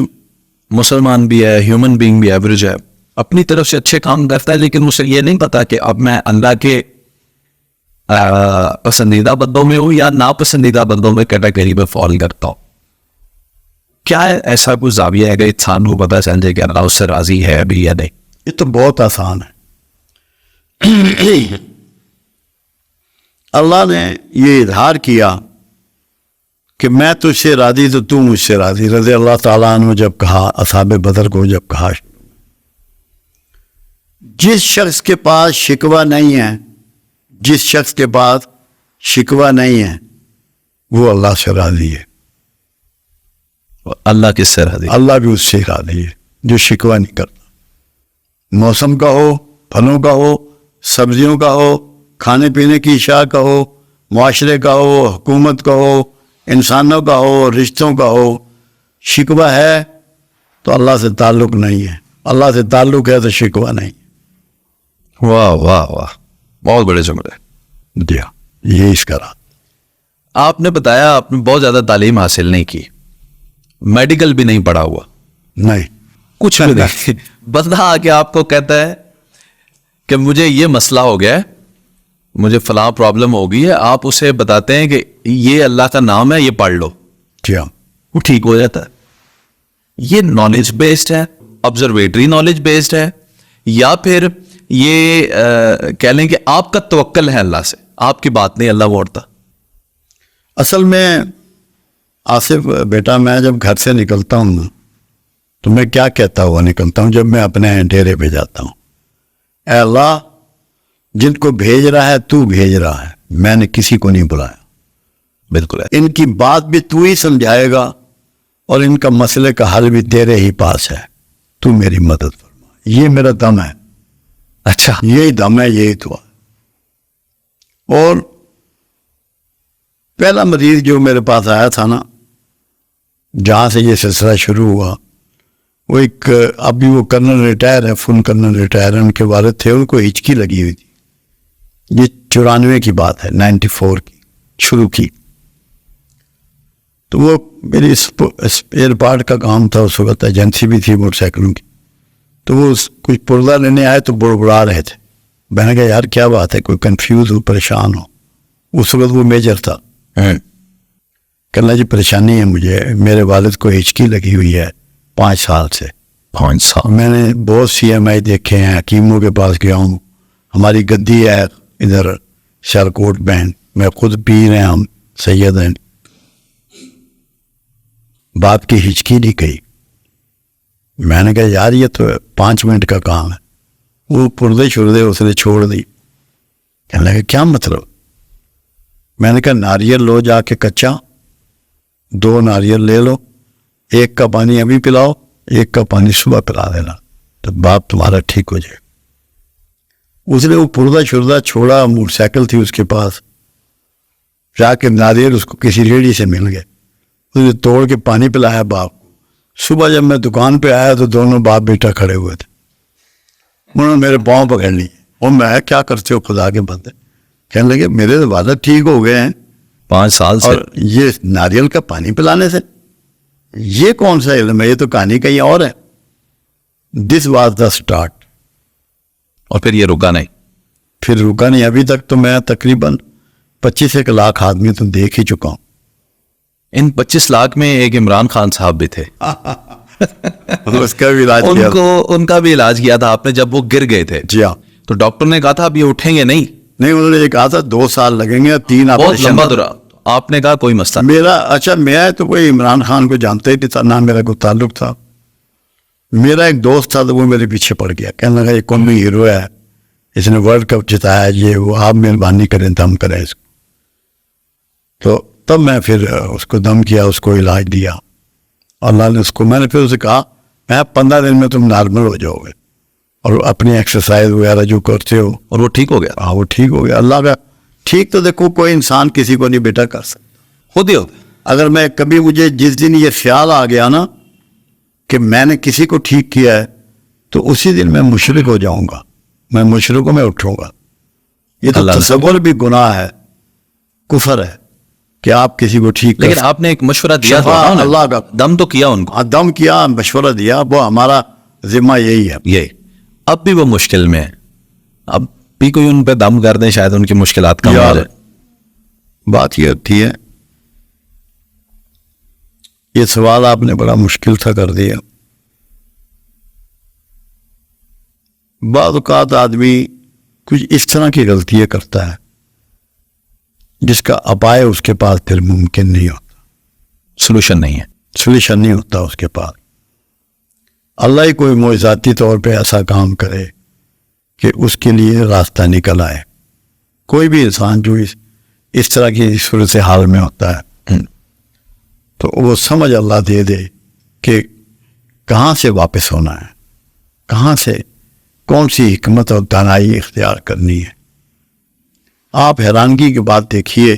مسلمان بھی ہے, ہیومن بینگ بھی ایوریج ہے, اپنی طرف سے اچھے کام کرتا ہے, لیکن اسے یہ نہیں پتا کہ اب میں اللہ کے پسندیدہ بندوں میں ہوں یا ناپسندیدہ بندوں میں کیٹیگری میں فال کرتا ہوں. کیا ہے ایسا کوئی زاویہ ہے کہ انسان کو پتہ چل جائے کہ اللہ اس سے راضی ہے ابھی یا نہیں؟ یہ تو بہت آسان ہے. اللہ نے یہ اظہار کیا کہ میں تجھ سے راضی تو تو مجھ سے راضی. رضی اللہ تعالیٰ عنہ جب کہا, اصحاب بدر کو جب کہا, جس شخص کے پاس شکوہ نہیں ہے, جس شخص کے پاس شکوہ نہیں ہے وہ اللہ سے راضی ہے. اللہ کس سے راضی؟ اللہ بھی اس سے راضی ہے جو شکوہ نہیں کرتا. موسم کا ہو, پھلوں کا ہو, سبزیوں کا ہو, کھانے پینے کی اشیاء کا ہو, معاشرے کا ہو, حکومت کا ہو, انسانوں کا ہو, رشتوں کا ہو. شکوہ ہے تو اللہ سے تعلق نہیں ہے, اللہ سے تعلق ہے تو شکوہ نہیں. واہ واہ واہ, بہت بڑے جملے. جی ہاں, یہ اس کا راز. آپ نے بتایا آپ نے بہت زیادہ تعلیم حاصل نہیں کی, میڈیکل بھی نہیں پڑھا ہوا, نہیں کچھ بھی نہیں. بندہ آ کے آپ کو کہتا ہے کہ مجھے یہ مسئلہ ہو گیا ہے, مجھے فلاں پرابلم ہو گئی ہے, آپ اسے بتاتے ہیں کہ یہ اللہ کا نام ہے, یہ پڑھ لو, جی ہاں, وہ ٹھیک ہو جاتا ہے. یہ نالج بیسڈ ہے, آبزرویٹری نالج بیسڈ ہے, یا پھر یہ کہہ لیں کہ آپ کا توکل ہے اللہ سے, آپ کی بات نہیں اللہ موڑتا؟ اصل میں آصف بیٹا, میں جب گھر سے نکلتا ہوں تو میں کیا کہتا ہوا نکلتا ہوں؟ جب میں اپنے ڈیرے پہ جاتا ہوں, اے اللہ جن کو بھیج رہا ہے تو بھیج رہا ہے, میں نے کسی کو نہیں بلایا. بالکل ہے. ان کی بات بھی تو ہی سمجھائے گا اور ان کا مسئلے کا حل بھی تیرے ہی پاس ہے, تو میری مدد فرما. یہ میرا دم ہے. اچھا, یہی دم ہے, یہی دعا. اور پہلا مریض جو میرے پاس آیا تھا نا, جہاں سے یہ سلسلہ شروع ہوا, وہ ایک ابھی وہ کرنل ریٹائر ہے, فل کرنل ریٹائر ہے, ان کے والد تھے, ان کو ہچکی لگی ہوئی تھی. یہ 94 کی بات ہے, 94 کی شروع کی. تو وہ میری اسپیئر پارٹ کا کام تھا اس وقت, ایجنسی بھی تھی موٹر سائیکلوں کی. تو وہ کچھ پردہ لینے آئے تو بڑبڑا رہے تھے. میں نے کہا یار کیا بات ہے, کوئی کنفیوز ہو, پریشان ہو. اس وقت وہ میجر تھا. کہنا جی پریشانی ہے مجھے, میرے والد کو ہچکی لگی ہوئی ہے 5 سال سے. 5 سال؟ میں نے بہت CMI دیکھے ہیں, حکیموں کے پاس گیا ہوں, ہماری گدی ہے ادھر سیالکوٹ بینڈ, میں خود پیر ہیں ہم سید ہیں. باپ کی ہچکی نہیں گئی. میں نے کہا یار یہ تو 5 منٹ کا کام ہے. وہ پردے شردے اس نے چھوڑ دی. کہنے لگا کیا مطلب؟ میں نے کہا ناریل لو جا کے کچا, 2 ناریل لے لو, ایک کا پانی ابھی پلاؤ, ایک کا پانی صبح پلا دینا, تو باپ تمہارا ٹھیک ہو جائے. اس نے وہ پردہ شردہ چھوڑا, موٹر سائیکل تھی اس کے پاس, جا کے ناریل اس کو کسی ریڑھی سے مل گئے, اس نے توڑ کے پانی پلایا باپ کو. صبح جب میں دکان پہ آیا تو دونوں باپ بیٹا کھڑے ہوئے تھے. انہوں نے میرے پاؤں پکڑ لی, اور میں کیا کرتے ہو خدا کے بندے. کہنے لگے میرے والد ٹھیک ہو گئے ہیں 5 سال سے, اور یہ ناریل کا پانی پلانے سے, یہ کون سا علم ہے, یہ تو کہانی کہیں اور ہے. This was the start. اور پھر یہ رکا نہیں؟ پھر رکا نہیں. ابھی تک تو میں تقریباً 25 لاکھ آدمی تو دیکھ ہی چکا ہوں. ان 25 لاکھ میں ایک عمران خان صاحب بھی تھے. اس کا بھی علاج کیا, ان کا بھی علاج کیا تھا آپ نے جب وہ گر گئے تھے. جی ہاں. تو ڈاکٹر نے کہا تھا اب یہ اٹھیں گے نہیں. نہیں, انہوں نے یہ کہا تھا 2 سال لگیں گے, 3 بہت آپریشن. لمبا دورہ. آپ نے کہا کوئی مسئلہ نہیں. میرا اچھا میں تو کوئی عمران خان کو جانتا ہی نہیں تھا، نہ میرا کوئی تعلق تھا. میرا ایک دوست تھا تو وہ میرے پیچھے پڑ گیا، کہنے لگا یہ قومی ہیرو ہے، اس نے ورلڈ کپ جتایا، یہ وہ، آپ مہربانی کریں دم کریں اس کو. تو تب میں پھر اس کو دم کیا، اس کو علاج دیا. اللہ نے اس کو، میں نے پھر اسے کہا میں 15 دن میں تم نارمل ہو جاؤ گے، اور اپنی ایکسرسائز وغیرہ جو کرتے ہو. اور وہ ٹھیک ہو گیا. ہاں وہ ٹھیک ہو گیا. اللہ کا ٹھیک تو دیکھو کوئی انسان کسی کو نہیں بیٹا کر سکتا. خود ہی ہوتا. اگر میں کبھی مجھے جس دن یہ خیال آ گیا نا کہ میں نے کسی کو ٹھیک کیا ہے تو اسی دن میں مشرک ہو جاؤں گا، میں مشرکوں میں اٹھوں گا. یہ تو اللہ تصور بھی گناہ ہے، کفر ہے کہ آپ کسی کو ٹھیک کر لیکن آپ نے ایک مشورہ دیا شفا تھا نا، اللہ کا. دم تو کیا ان کو. دم کیا، مشورہ دیا، وہ ہمارا ذمہ یہی ہے. یہ اب بھی وہ مشکل میں ہے، اب بھی کوئی ان پہ دم کر دیں شاید ان کی مشکلات کم ہو یار جائے. بات یہ ہوتی ہے، یہ سوال آپ نے بڑا مشکل تھا کر دیا. بعض اوقات آدمی کچھ اس طرح کی غلطیاں کرتا ہے جس کا اپائے اس کے پاس پھر ممکن نہیں ہوتا، سولوشن نہیں ہے. سولوشن نہیں ہوتا اس کے پاس. اللہ ہی کوئی معجزاتی طور پہ ایسا کام کرے کہ اس کے لیے راستہ نکل آئے. کوئی بھی انسان جو اس طرح کی صورت حال میں ہوتا ہے تو وہ سمجھ اللہ دے دے کہ کہاں سے واپس ہونا ہے، کہاں سے کون سی حکمت اور دانائی اختیار کرنی ہے. آپ حیرانگی کی بات دیکھیے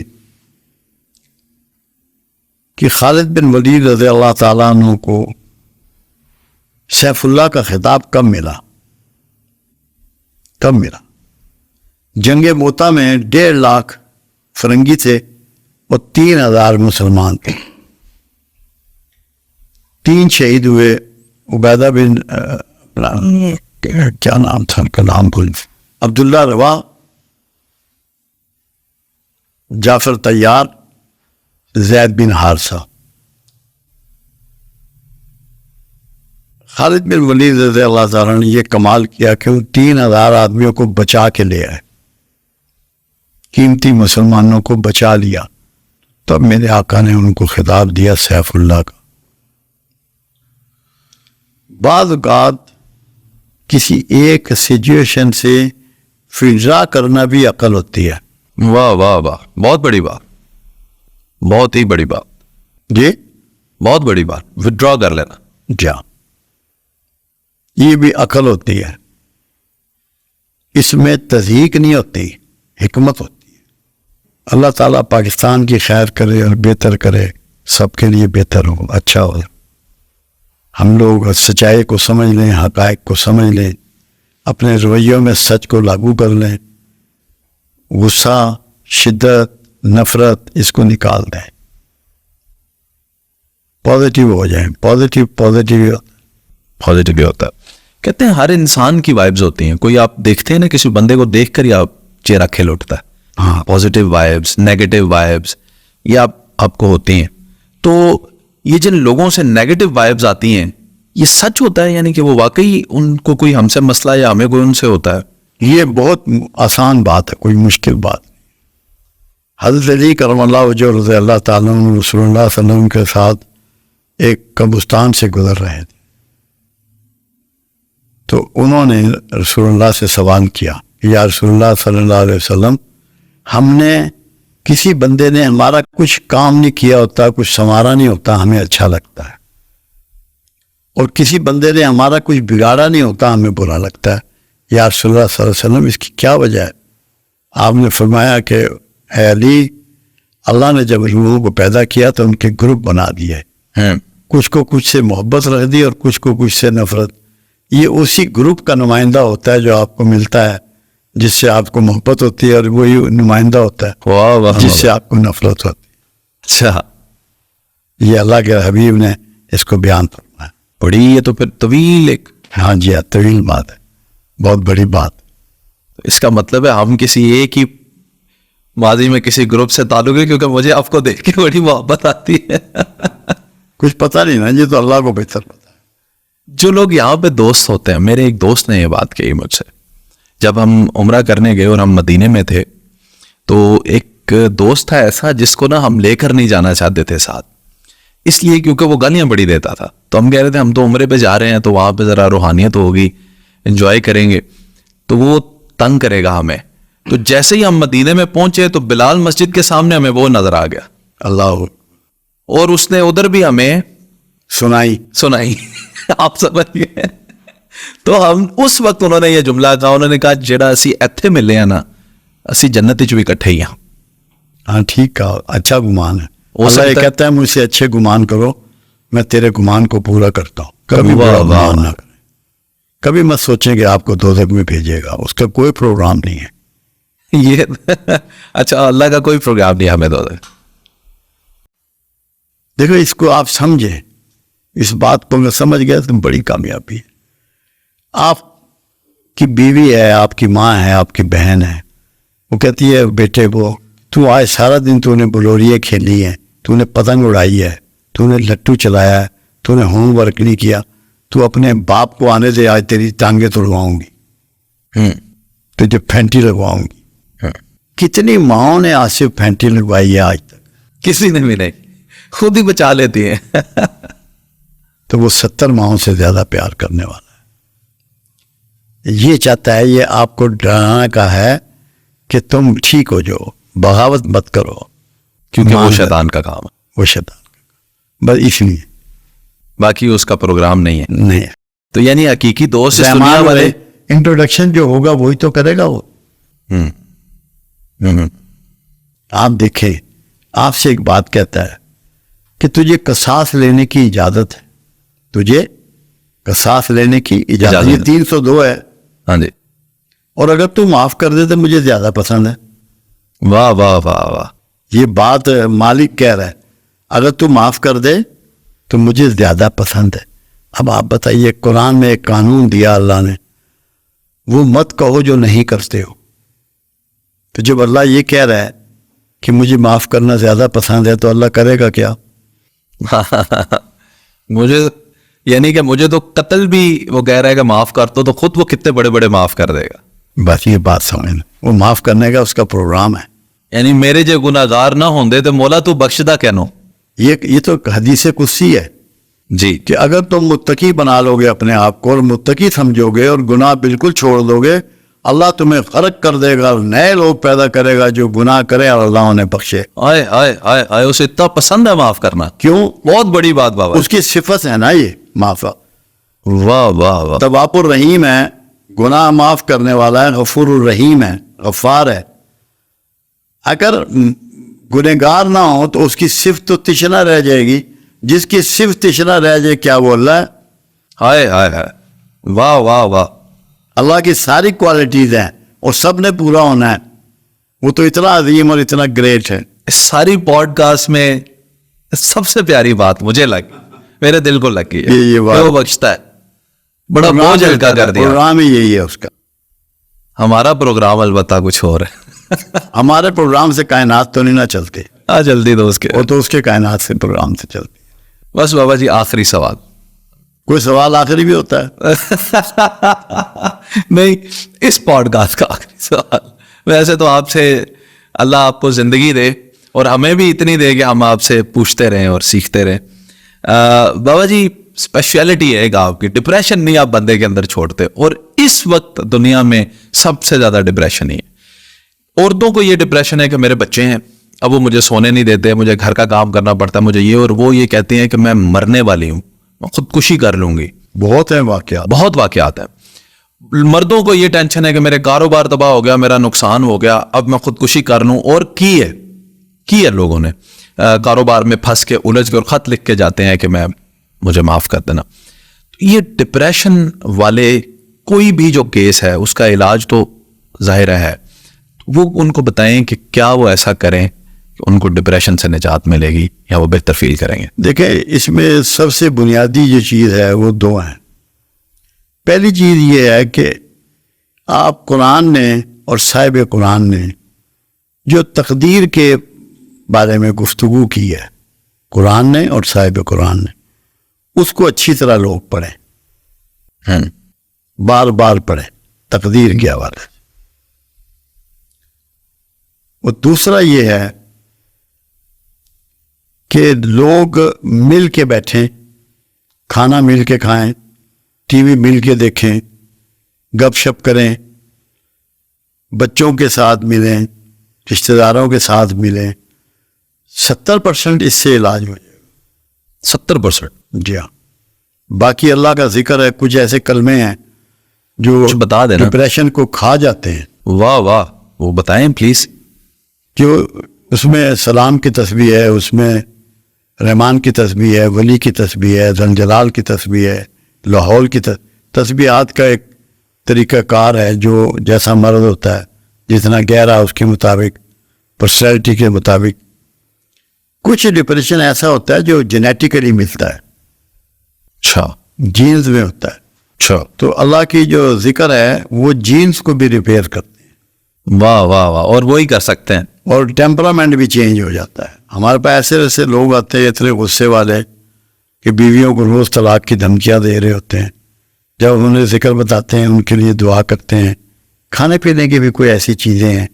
کہ خالد بن ولید رضی اللہ تعالیٰ عنہ کو سیف اللہ کا خطاب کب ملا؟ جنگ موتا میں 1.5 لاکھ فرنگی تھے اور 3,000 مسلمان تھے. 3 شہید ہوئے. عبیدہ بن کیا نام تھا ان کا، نام بھول، عبداللہ روا، جعفر طیار، زید بن حارثہ. خالد بن ولید رضی اللہ تعالیٰ نے یہ کمال کیا کہ وہ 3,000 آدمیوں کو بچا کے لے آئے، قیمتی مسلمانوں کو بچا لیا. تب میرے آقا نے ان کو خطاب دیا سیف اللہ کا. بعض اوقات کسی ایک سچویشن سے فضا کرنا بھی عقل ہوتی ہے. واہ واہ واہ، بہت بڑی بات، بہت ہی بڑی بات. جی بہت بڑی بات، وڈرا کر لینا. جا یہ بھی عقل ہوتی ہے. اس میں تضحیق نہیں ہوتی، حکمت ہوتی ہے. اللہ تعالیٰ پاکستان کی خیر کرے اور بہتر کرے، سب کے لیے بہتر ہو، اچھا ہو. ہم لوگ سچائی کو سمجھ لیں، حقائق کو سمجھ لیں، اپنے رویوں میں سچ کو لاگو کر لیں، غصہ، شدت، نفرت اس کو نکال دیں، پازیٹیو ہو جائیں. پازیٹیو پازیٹیو ہوتا ہے. کہتے ہیں ہر انسان کی وائبز ہوتی ہیں. کوئی آپ دیکھتے ہیں نا کسی بندے کو دیکھ کر یا چہرہ کھل اٹھتا ہے. ہاں پازیٹیو وائبز، نیگیٹو وائبز یہ آپ کو ہوتی ہیں. تو یہ جن لوگوں سے نیگیٹو وائبز آتی ہیں یہ سچ ہوتا ہے، یعنی کہ وہ واقعی ان کو کوئی ہم سے مسئلہ یا ہمیں کوئی ان سے ہوتا ہے؟ یہ بہت آسان بات ہے، کوئی مشکل بات نہیں. حضرت علی کرم اللہ وجہ رضی اللہ تعالیٰ عنہ رسول اللہ صلی اللہ علیہ وسلم کے ساتھ ایک قبرستان سے گزر رہے تھے تو انہوں نے رسول اللہ سے سوال کیا کہ یا رسول اللہ صلی اللہ علیہ وسلم، ہم نے کسی بندے نے ہمارا کچھ کام نہیں کیا ہوتا، کچھ سنوارا نہیں ہوتا، ہمیں اچھا لگتا ہے، اور کسی بندے نے ہمارا کچھ بگاڑا نہیں ہوتا، ہمیں برا لگتا ہے. یا رسول اللہ صلی اللہ علیہ وسلم اس کی کیا وجہ ہے؟ آپ نے فرمایا کہ اے علی، اللہ نے جب روحوں کو پیدا کیا تو ان کے گروپ بنا دیے، کچھ کو کچھ سے محبت رکھ دی اور کچھ کو کچھ سے نفرت. یہ اسی گروپ کا نمائندہ ہوتا ہے جو آپ کو ملتا ہے، جس سے آپ کو محبت ہوتی ہے، اور وہی نمائندہ ہوتا ہے واہ واہ، جس سے آپ کو نفرت ہوتی ہے. اچھا، یہ اللہ کے حبیب نے اس کو بیان فرمایا. بڑی یہ تو پھر طویل ایک، ہاں جی، طویل بات ہے، بہت بڑی بات. اس کا مطلب ہے ہم کسی ایک ہی ماضی میں کسی گروپ سے تعلق ہے، کیونکہ مجھے آپ کو دیکھ کے بڑی محبت آتی ہے. کچھ پتہ نہیں نا، یہ تو اللہ کو بہتر پتہ ہے. جو لوگ یہاں پہ دوست ہوتے ہیں، میرے ایک دوست نے یہ بات کہی مجھ سے، جب ہم عمرہ کرنے گئے اور ہم مدینے میں تھے تو ایک ایک دوست تھا ایسا جس کو نا ہم لے کر نہیں جانا چاہتے تھے ساتھ، اس لیے کیونکہ وہ گالیاں بڑی دیتا تھا. تو ہم کہہ رہے تھے ہم تو عمرے پہ جا رہے ہیں تو وہاں پہ ذرا روحانیت ہوگی، انجوائے کریں گے، تو وہ تنگ کرے گا ہمیں. تو جیسے ہی ہم مدینے میں پہنچے تو بلال مسجد کے سامنے ہمیں وہ نظر آ گیا، اللہ اور اس نے ادھر بھی ہمیں سنائی. آپ سمجھ گئے. تو ہم اس وقت انہوں نے یہ جملہ کہا، انہوں نے کہا جڑا اسی ایتھے ملے ہیں نا اسی جنت وچ بھی اکٹھے ہی ہیں. ہاں ٹھیک کہا، اچھا گمان ہے. ہو اللہ یہ سکتا ہے- کہتا ہے مجھ سے اچھے گمان کرو، میں تیرے گمان کو پورا کرتا ہوں. کبھی واہ برا واہ گمان واہ. نہ کریں. کبھی مت سوچیں کہ آپ کو دوزخ میں بھیجے گا، اس کا کوئی پروگرام نہیں ہے. یہ اچھا اللہ کا کوئی پروگرام نہیں ہمیں دو. دیکھو اس کو آپ سمجھیں، اس بات کو میں سمجھ گیا تو بڑی کامیابی ہے. آپ کی بیوی ہے، آپ کی ماں ہے، آپ کی بہن ہے، وہ کہتی ہے بیٹے وہ تو آج سارا دن تو نے بلوریے کھیلی ہیں، تو نے پتنگ اڑائی ہے، تو نے لٹو چلایا ہے، تو نے ہوم ورک نہیں کیا، تو اپنے باپ کو آنے دے، آج تیری ٹانگیں توڑواؤں گی، تجھے پھینٹی لگواؤں گی. کتنی ماؤں نے آج سے پھینٹی لگوائی ہے آج تک؟ کسی نے بھی نہیں، خود ہی بچا لیتی ہیں. تو وہ 70 ماؤں سے زیادہ پیار کرنے والا ہے. یہ چاہتا ہے، یہ آپ کو ڈرانا کا ہے کہ تم ٹھیک ہو جاؤ، بغاوت مت کرو، کیونکہ وہ مان شیطان کا کام ہے، وہ شیطان کا، بس اس لیے باقی اس کا پروگرام نہیں ہے. نہیں. تو یعنی حقیقی دوست اس دنیا زمان والے. انٹروڈکشن جو ہوگا وہی تو کرے گا. وہ آپ دیکھیں، آپ سے ایک بات کہتا ہے کہ تجھے قصاص لینے کی اجازت ہے، تجھے قصاص لینے کی اجازت. یہ 302 ہے. ہاں جی. اور اگر تو معاف کر دے تو مجھے زیادہ پسند ہے. واہ واہ واہ واہ. یہ بات مالک کہہ رہا ہے، اگر تو معاف کر دے تو مجھے زیادہ پسند ہے. اب آپ بتائیے، قرآن میں ایک قانون دیا اللہ نے، وہ مت کہو جو نہیں کرتے ہو. تو جب اللہ یہ کہہ رہا ہے کہ مجھے معاف کرنا زیادہ پسند ہے تو اللہ کرے گا کیا؟ مجھے یعنی کہ مجھے تو قتل بھی وہ کہہ رہا ہے کہ معاف کر دو، تو خود وہ کتنے بڑے بڑے معاف کر دے گا. بس یہ بات سمجھنا، وہ معاف کرنے کا اس کا پروگرام ہے. یعنی میرے جو گناہگار نہ ہوندے تو مولا تو بخشدہ کہنو. یہ تو حدیث قدسی ہے جی. کہ اگر تم متقی بنا لو گے اپنے آپ کو اور متقی سمجھو گے اور گناہ بالکل چھوڑ دو گے، اللہ تمہیں فرق کر دے گا اور نئے لوگ پیدا کرے گا جو گناہ کرے اور اللہ انہیں بخشے. آئے آئے آئے آئے، اسے اتنا پسند ہے معاف کرنا. کیوں؟ بہت بڑی بات بابا. اس کی صفت ہے نا یہ معاف. واہ واہ واہ. تواب الرحیم ہے، گناہ معاف کرنے والا ہے، غفور الرحیم ہے، غفار ہے. اگر گنہگار نہ ہو تو اس کی صفت تو تشنا رہ جائے گی. جس کی صفت تشنا رہ جائے کیا وہ اللہ ہے؟ ہائے ہائے ہائے. واہ واہ واہ. اللہ کی ساری کوالٹیز ہیں اور سب نے پورا ہونا ہے. وہ تو اتنا عظیم اور اتنا گریٹ ہے. اس ساری پوڈ کاسٹ میں سب سے پیاری بات مجھے لگی، میرے دل کو لگ گئی ہے یہ بات. کہ وہ بخشتا ہے. بڑا بوجھ ہلکا کر دیا. پروگرام ہی یہی ہے اس کا. ہمارا پروگرام البتہ کچھ اور ہے. ہمارے پروگرام سے کائنات تو نہیں نہ چلتے، جلدی دوست کے وہ تو اس کے کائنات سے پروگرام سے چلتے. بس بابا جی آخری سوال. کوئی سوال آخری بھی ہوتا ہے؟ نہیں، اس پوڈ کاسٹ کا آخری سوال. ویسے تو آپ سے اللہ آپ کو زندگی دے اور ہمیں بھی اتنی دے کہ ہم آپ سے پوچھتے رہیں اور سیکھتے رہیں. بابا جی اسپیشلٹی ہے آپ کی، ڈپریشن نہیں آپ بندے کے اندر چھوڑتے، اور اس وقت دنیا میں سب سے زیادہ ڈپریشن ہی ہے. عورتوں کو یہ ڈپریشن ہے کہ میرے بچے ہیں، اب وہ مجھے سونے نہیں دیتے، مجھے گھر کا کام کرنا پڑتا ہے، مجھے یہ، اور وہ یہ کہتی ہیں کہ میں مرنے والی ہوں، میں خودکشی کر لوں گی. بہت ہیں واقعات. بہت واقعات ہیں. مردوں کو یہ ٹینشن ہے کہ میرے کاروبار تباہ ہو گیا، میرا نقصان ہو گیا، اب میں خودکشی کر لوں. اور کی ہے لوگوں نے کاروبار میں پھنس کے الجھ کے اور خط لکھ کے جاتے ہیں کہ مجھے معاف کر دینا. یہ ڈپریشن والے کوئی بھی جو کیس ہے اس کا علاج تو ظاہر ہے، وہ ان کو بتائیں کہ کیا وہ ایسا کریں کہ ان کو ڈپریشن سے نجات ملے گی یا وہ بہتر فیل کریں گے. دیکھیں، اس میں سب سے بنیادی جو چیز ہے وہ دو ہیں. پہلی چیز یہ ہے کہ آپ قرآن نے اور صاحب قرآن نے جو تقدیر کے بارے میں گفتگو کی ہے، قرآن نے اور صاحب قرآن نے، اس کو اچھی طرح لوگ پڑھیں، بار بار پڑھیں تقدیر کے حوالے سے. اور دوسرا یہ ہے کہ لوگ مل کے بیٹھیں، کھانا مل کے کھائیں، ٹی وی مل کے دیکھیں، گپ شپ کریں، بچوں کے ساتھ ملیں، رشتہ داروں کے ساتھ ملیں. 70% اس سے علاج ہو جائے گا. 70%؟ جی ہاں. باقی اللہ کا ذکر ہے. کچھ ایسے کلمے ہیں جو کچھ بتا دینا. ڈپریشن کو کھا جاتے ہیں. واہ واہ، وہ بتائیں پلیز. جو اس میں سلام کی تسبیح ہے، اس میں رحمان کی تسبیح ہے، ولی کی تسبیح ہے، ذوالجلال کی تسبیح ہے، لاہور کی تسبیحات کا ایک طریقہ کار ہے جو جیسا مرض ہوتا ہے، جتنا گہرا اس کے مطابق، پرسنالٹی کے مطابق. کچھ ڈپریشن ایسا ہوتا ہے جو جینیٹیکلی ملتا ہے، اچھا، جینز میں ہوتا ہے. اچھا. تو اللہ کی جو ذکر ہے وہ جینز کو بھی ریپیئر کرتے ہیں. واہ واہ واہ، اور وہی کر سکتے ہیں. اور ٹیمپرامنٹ بھی چینج ہو جاتا ہے. ہمارے پاس ایسے ایسے لوگ آتے ہیں اتنے غصے والے کہ بیویوں کو روز طلاق کی دھمکیاں دے رہے ہوتے ہیں. جب انہیں ذکر بتاتے ہیں، ان کے لیے دعا کرتے ہیں. کھانے پینے کی بھی کوئی ایسی چیزیں ہیں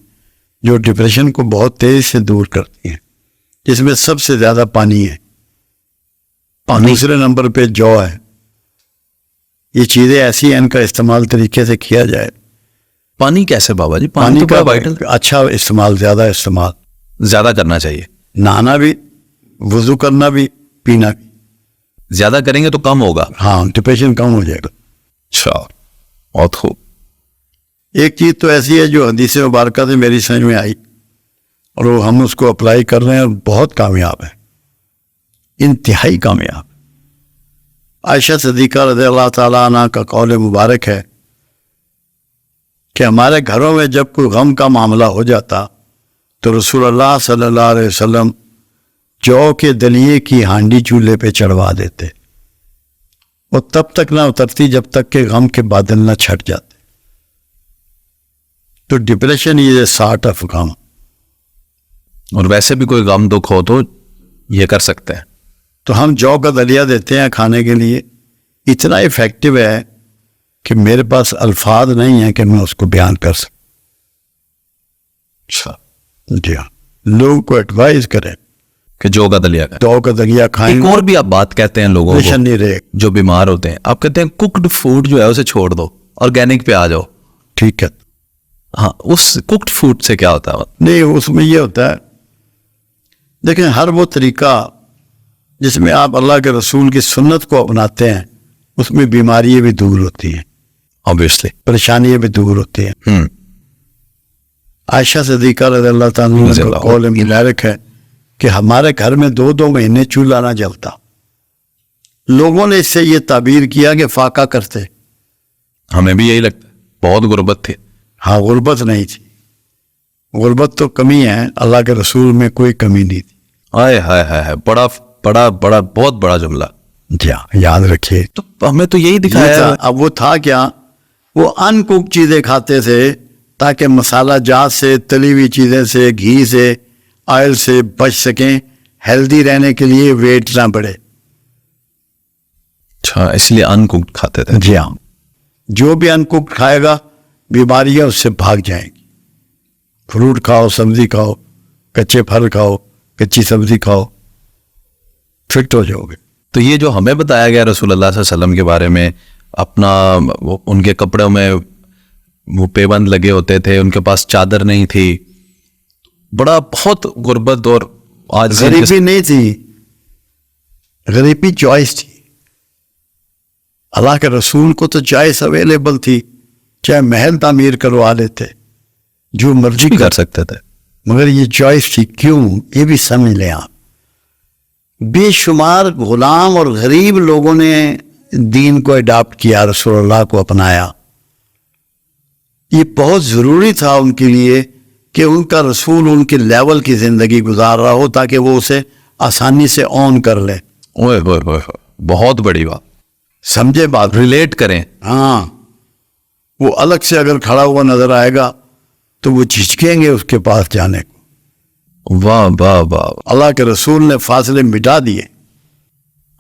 جو ڈپریشن کو بہت تیزی سے دور کرتی ہیں، جس میں سب سے زیادہ پانی ہے. دوسرے نمبر پہ جو ہے. یہ چیزیں ایسی ہیں، ان کا استعمال طریقے سے کیا جائے. پانی کیسے بابا جی؟ پانی تو کا بڑا وائٹل، اچھا استعمال، زیادہ استعمال، زیادہ کرنا چاہیے. نہانا بھی، وضو کرنا بھی، پینا بھی. زیادہ کریں گے تو کم ہوگا. ہاں، ڈپریشن کم ہو جائے گا. اچھا، بہت خوب. ایک چیز تو ایسی ہے جو حدیث مبارکہ سے میری سمجھ میں آئی اور وہ ہم اس کو اپلائی کر رہے ہیں اور بہت کامیاب ہے، انتہائی کامیاب. عائشہ صدیقہ رضی اللہ تعالیٰ عنہ کا قول مبارک ہے کہ ہمارے گھروں میں جب کوئی غم کا معاملہ ہو جاتا تو رسول اللہ صلی اللہ علیہ وسلم جو کے دلیے کی ہانڈی چولہے پہ چڑھوا دیتے اور تب تک نہ اترتی جب تک کہ غم کے بادل نہ چھٹ جاتے. تو ڈپریشن یہ سارٹ آف غم. اور ویسے بھی کوئی غم دکھ ہو تو یہ کر سکتے ہیں. تو ہم جو کا دلیا دیتے ہیں کھانے کے لیے، اتنا افیکٹو ہے کہ میرے پاس الفاظ نہیں ہیں کہ میں اس کو بیان کر سکوں. اچھا. جی ہاں، لوگوں کو ایڈوائز کریں کہ جو کا دلیا کا. جو کا دلیا کھائیں. ایک اور بھی آپ بات کہتے ہیں لوگوں کو ڈپریشن نہیں رہے. جو بیمار ہوتے ہیں، آپ کہتے ہیں کوکڈ فوڈ جو ہے اسے چھوڑ دو، آرگینک پہ آ جاؤ. ٹھیک ہے. ہاں، اس کوکڈ فوڈ سے کیا ہوتا ہے؟ نہیں، اس میں یہ ہوتا ہے، دیکھیں ہر وہ طریقہ جس میں آپ اللہ کے رسول کی سنت کو اپناتے ہیں اس میں بیماریاں بھی دور ہوتی ہیں، obviously. پریشانیاں بھی دور ہوتی ہیں. عائشہ صدیقہ رضی اللہ تعالیٰ عنہ کا قول مبارک ہے کہ ہمارے گھر میں 2 مہینے چولہا نہ جلتا. لوگوں نے اس سے یہ تعبیر کیا کہ فاقہ کرتے. ہمیں بھی یہی لگتا ہے، بہت غربت تھی. ہاں، غربت نہیں تھی. غربت تو کمی ہے، اللہ کے رسول میں کوئی کمی نہیں تھی. آئے ہائے ہائے، بڑا بڑا بڑا بہت بڑا جملہ. جی ہاں، یاد رکھیے. تو ہمیں تو یہی دکھایا. اب وہ تھا کیا، وہ ان کوک چیزیں کھاتے تھے تاکہ مسالہ جات سے، تلی ہوئی چیزیں سے، گھی سے، آئل سے بچ سکیں، ہیلدی رہنے کے لیے ویٹ نہ بڑھے. اچھا، اس لیے ان کوکڈ کھاتے تھے. جی ہاں، جو بھی ان کوک کھائے گا بیماریاں اس سے بھاگ جائیں گی. فروٹ کھاؤ، سبزی کھاؤ، کچے پھل کھاؤ، کچی سبزی کھاؤ، فٹ ہو جاؤ گے. تو یہ جو ہمیں بتایا گیا رسول اللہ صلی اللہ علیہ وسلم کے بارے میں، اپنا ان کے کپڑوں میں وہ پیبند لگے ہوتے تھے، ان کے پاس چادر نہیں تھی، بڑا بہت غربت. اور آج غریبی نہیں تھی، غریبی چوائس تھی. اللہ کے رسول کو تو چوائس اویلیبل تھی، چاہے محل تعمیر کروا لیتے، جو مرضی کر سکتے تھے، مگر یہ چوائس تھی. کیوں؟ یہ بھی سمجھ لیں آپ. بے شمار غلام اور غریب لوگوں نے دین کو اڈاپٹ کیا، رسول اللہ کو اپنایا. یہ بہت ضروری تھا ان کے لیے کہ ان کا رسول ان کے لیول کی زندگی گزار رہا ہو تاکہ وہ اسے آسانی سے آن کر لیں. اوئے ہوئے ہوئے، بہت بڑی بات. سمجھے بات؟ ریلیٹ کریں. ہاں، وہ الگ سے اگر کھڑا ہوا نظر آئے گا تو وہ جھجکیں گے اس کے پاس جانے کو. واہ واہ واہ. اللہ کے رسول نے فاصلے مٹا دیے.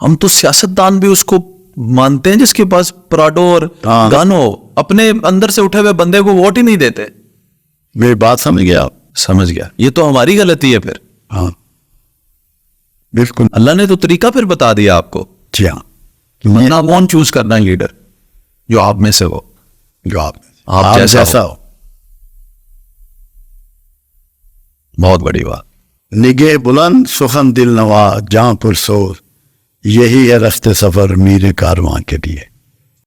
ہم تو سیاستدان بھی اس کو مانتے ہیں جس کے پاس پراڈو اور ہاں. گن ہو، اپنے اندر سے اٹھے ہوئے بندے کو ووٹ ہی نہیں دیتے. میری بات سمجھ گیا آپ؟ سمجھ گیا, یہ تو ہماری غلطی ہے پھر. ہاں بالکل. اللہ نے تو طریقہ پھر بتا دیا آپ کو. جی ہاں, ورنہ کون چوز کرنا ہے لیڈر جو آپ میں سے ہو, جو آپ جیسا ہو. بہت بڑی بات. نگہ بلند سخن دل نوا جہاں پر سوز, یہی ہے رخت سفر میر کارواں کے لیے.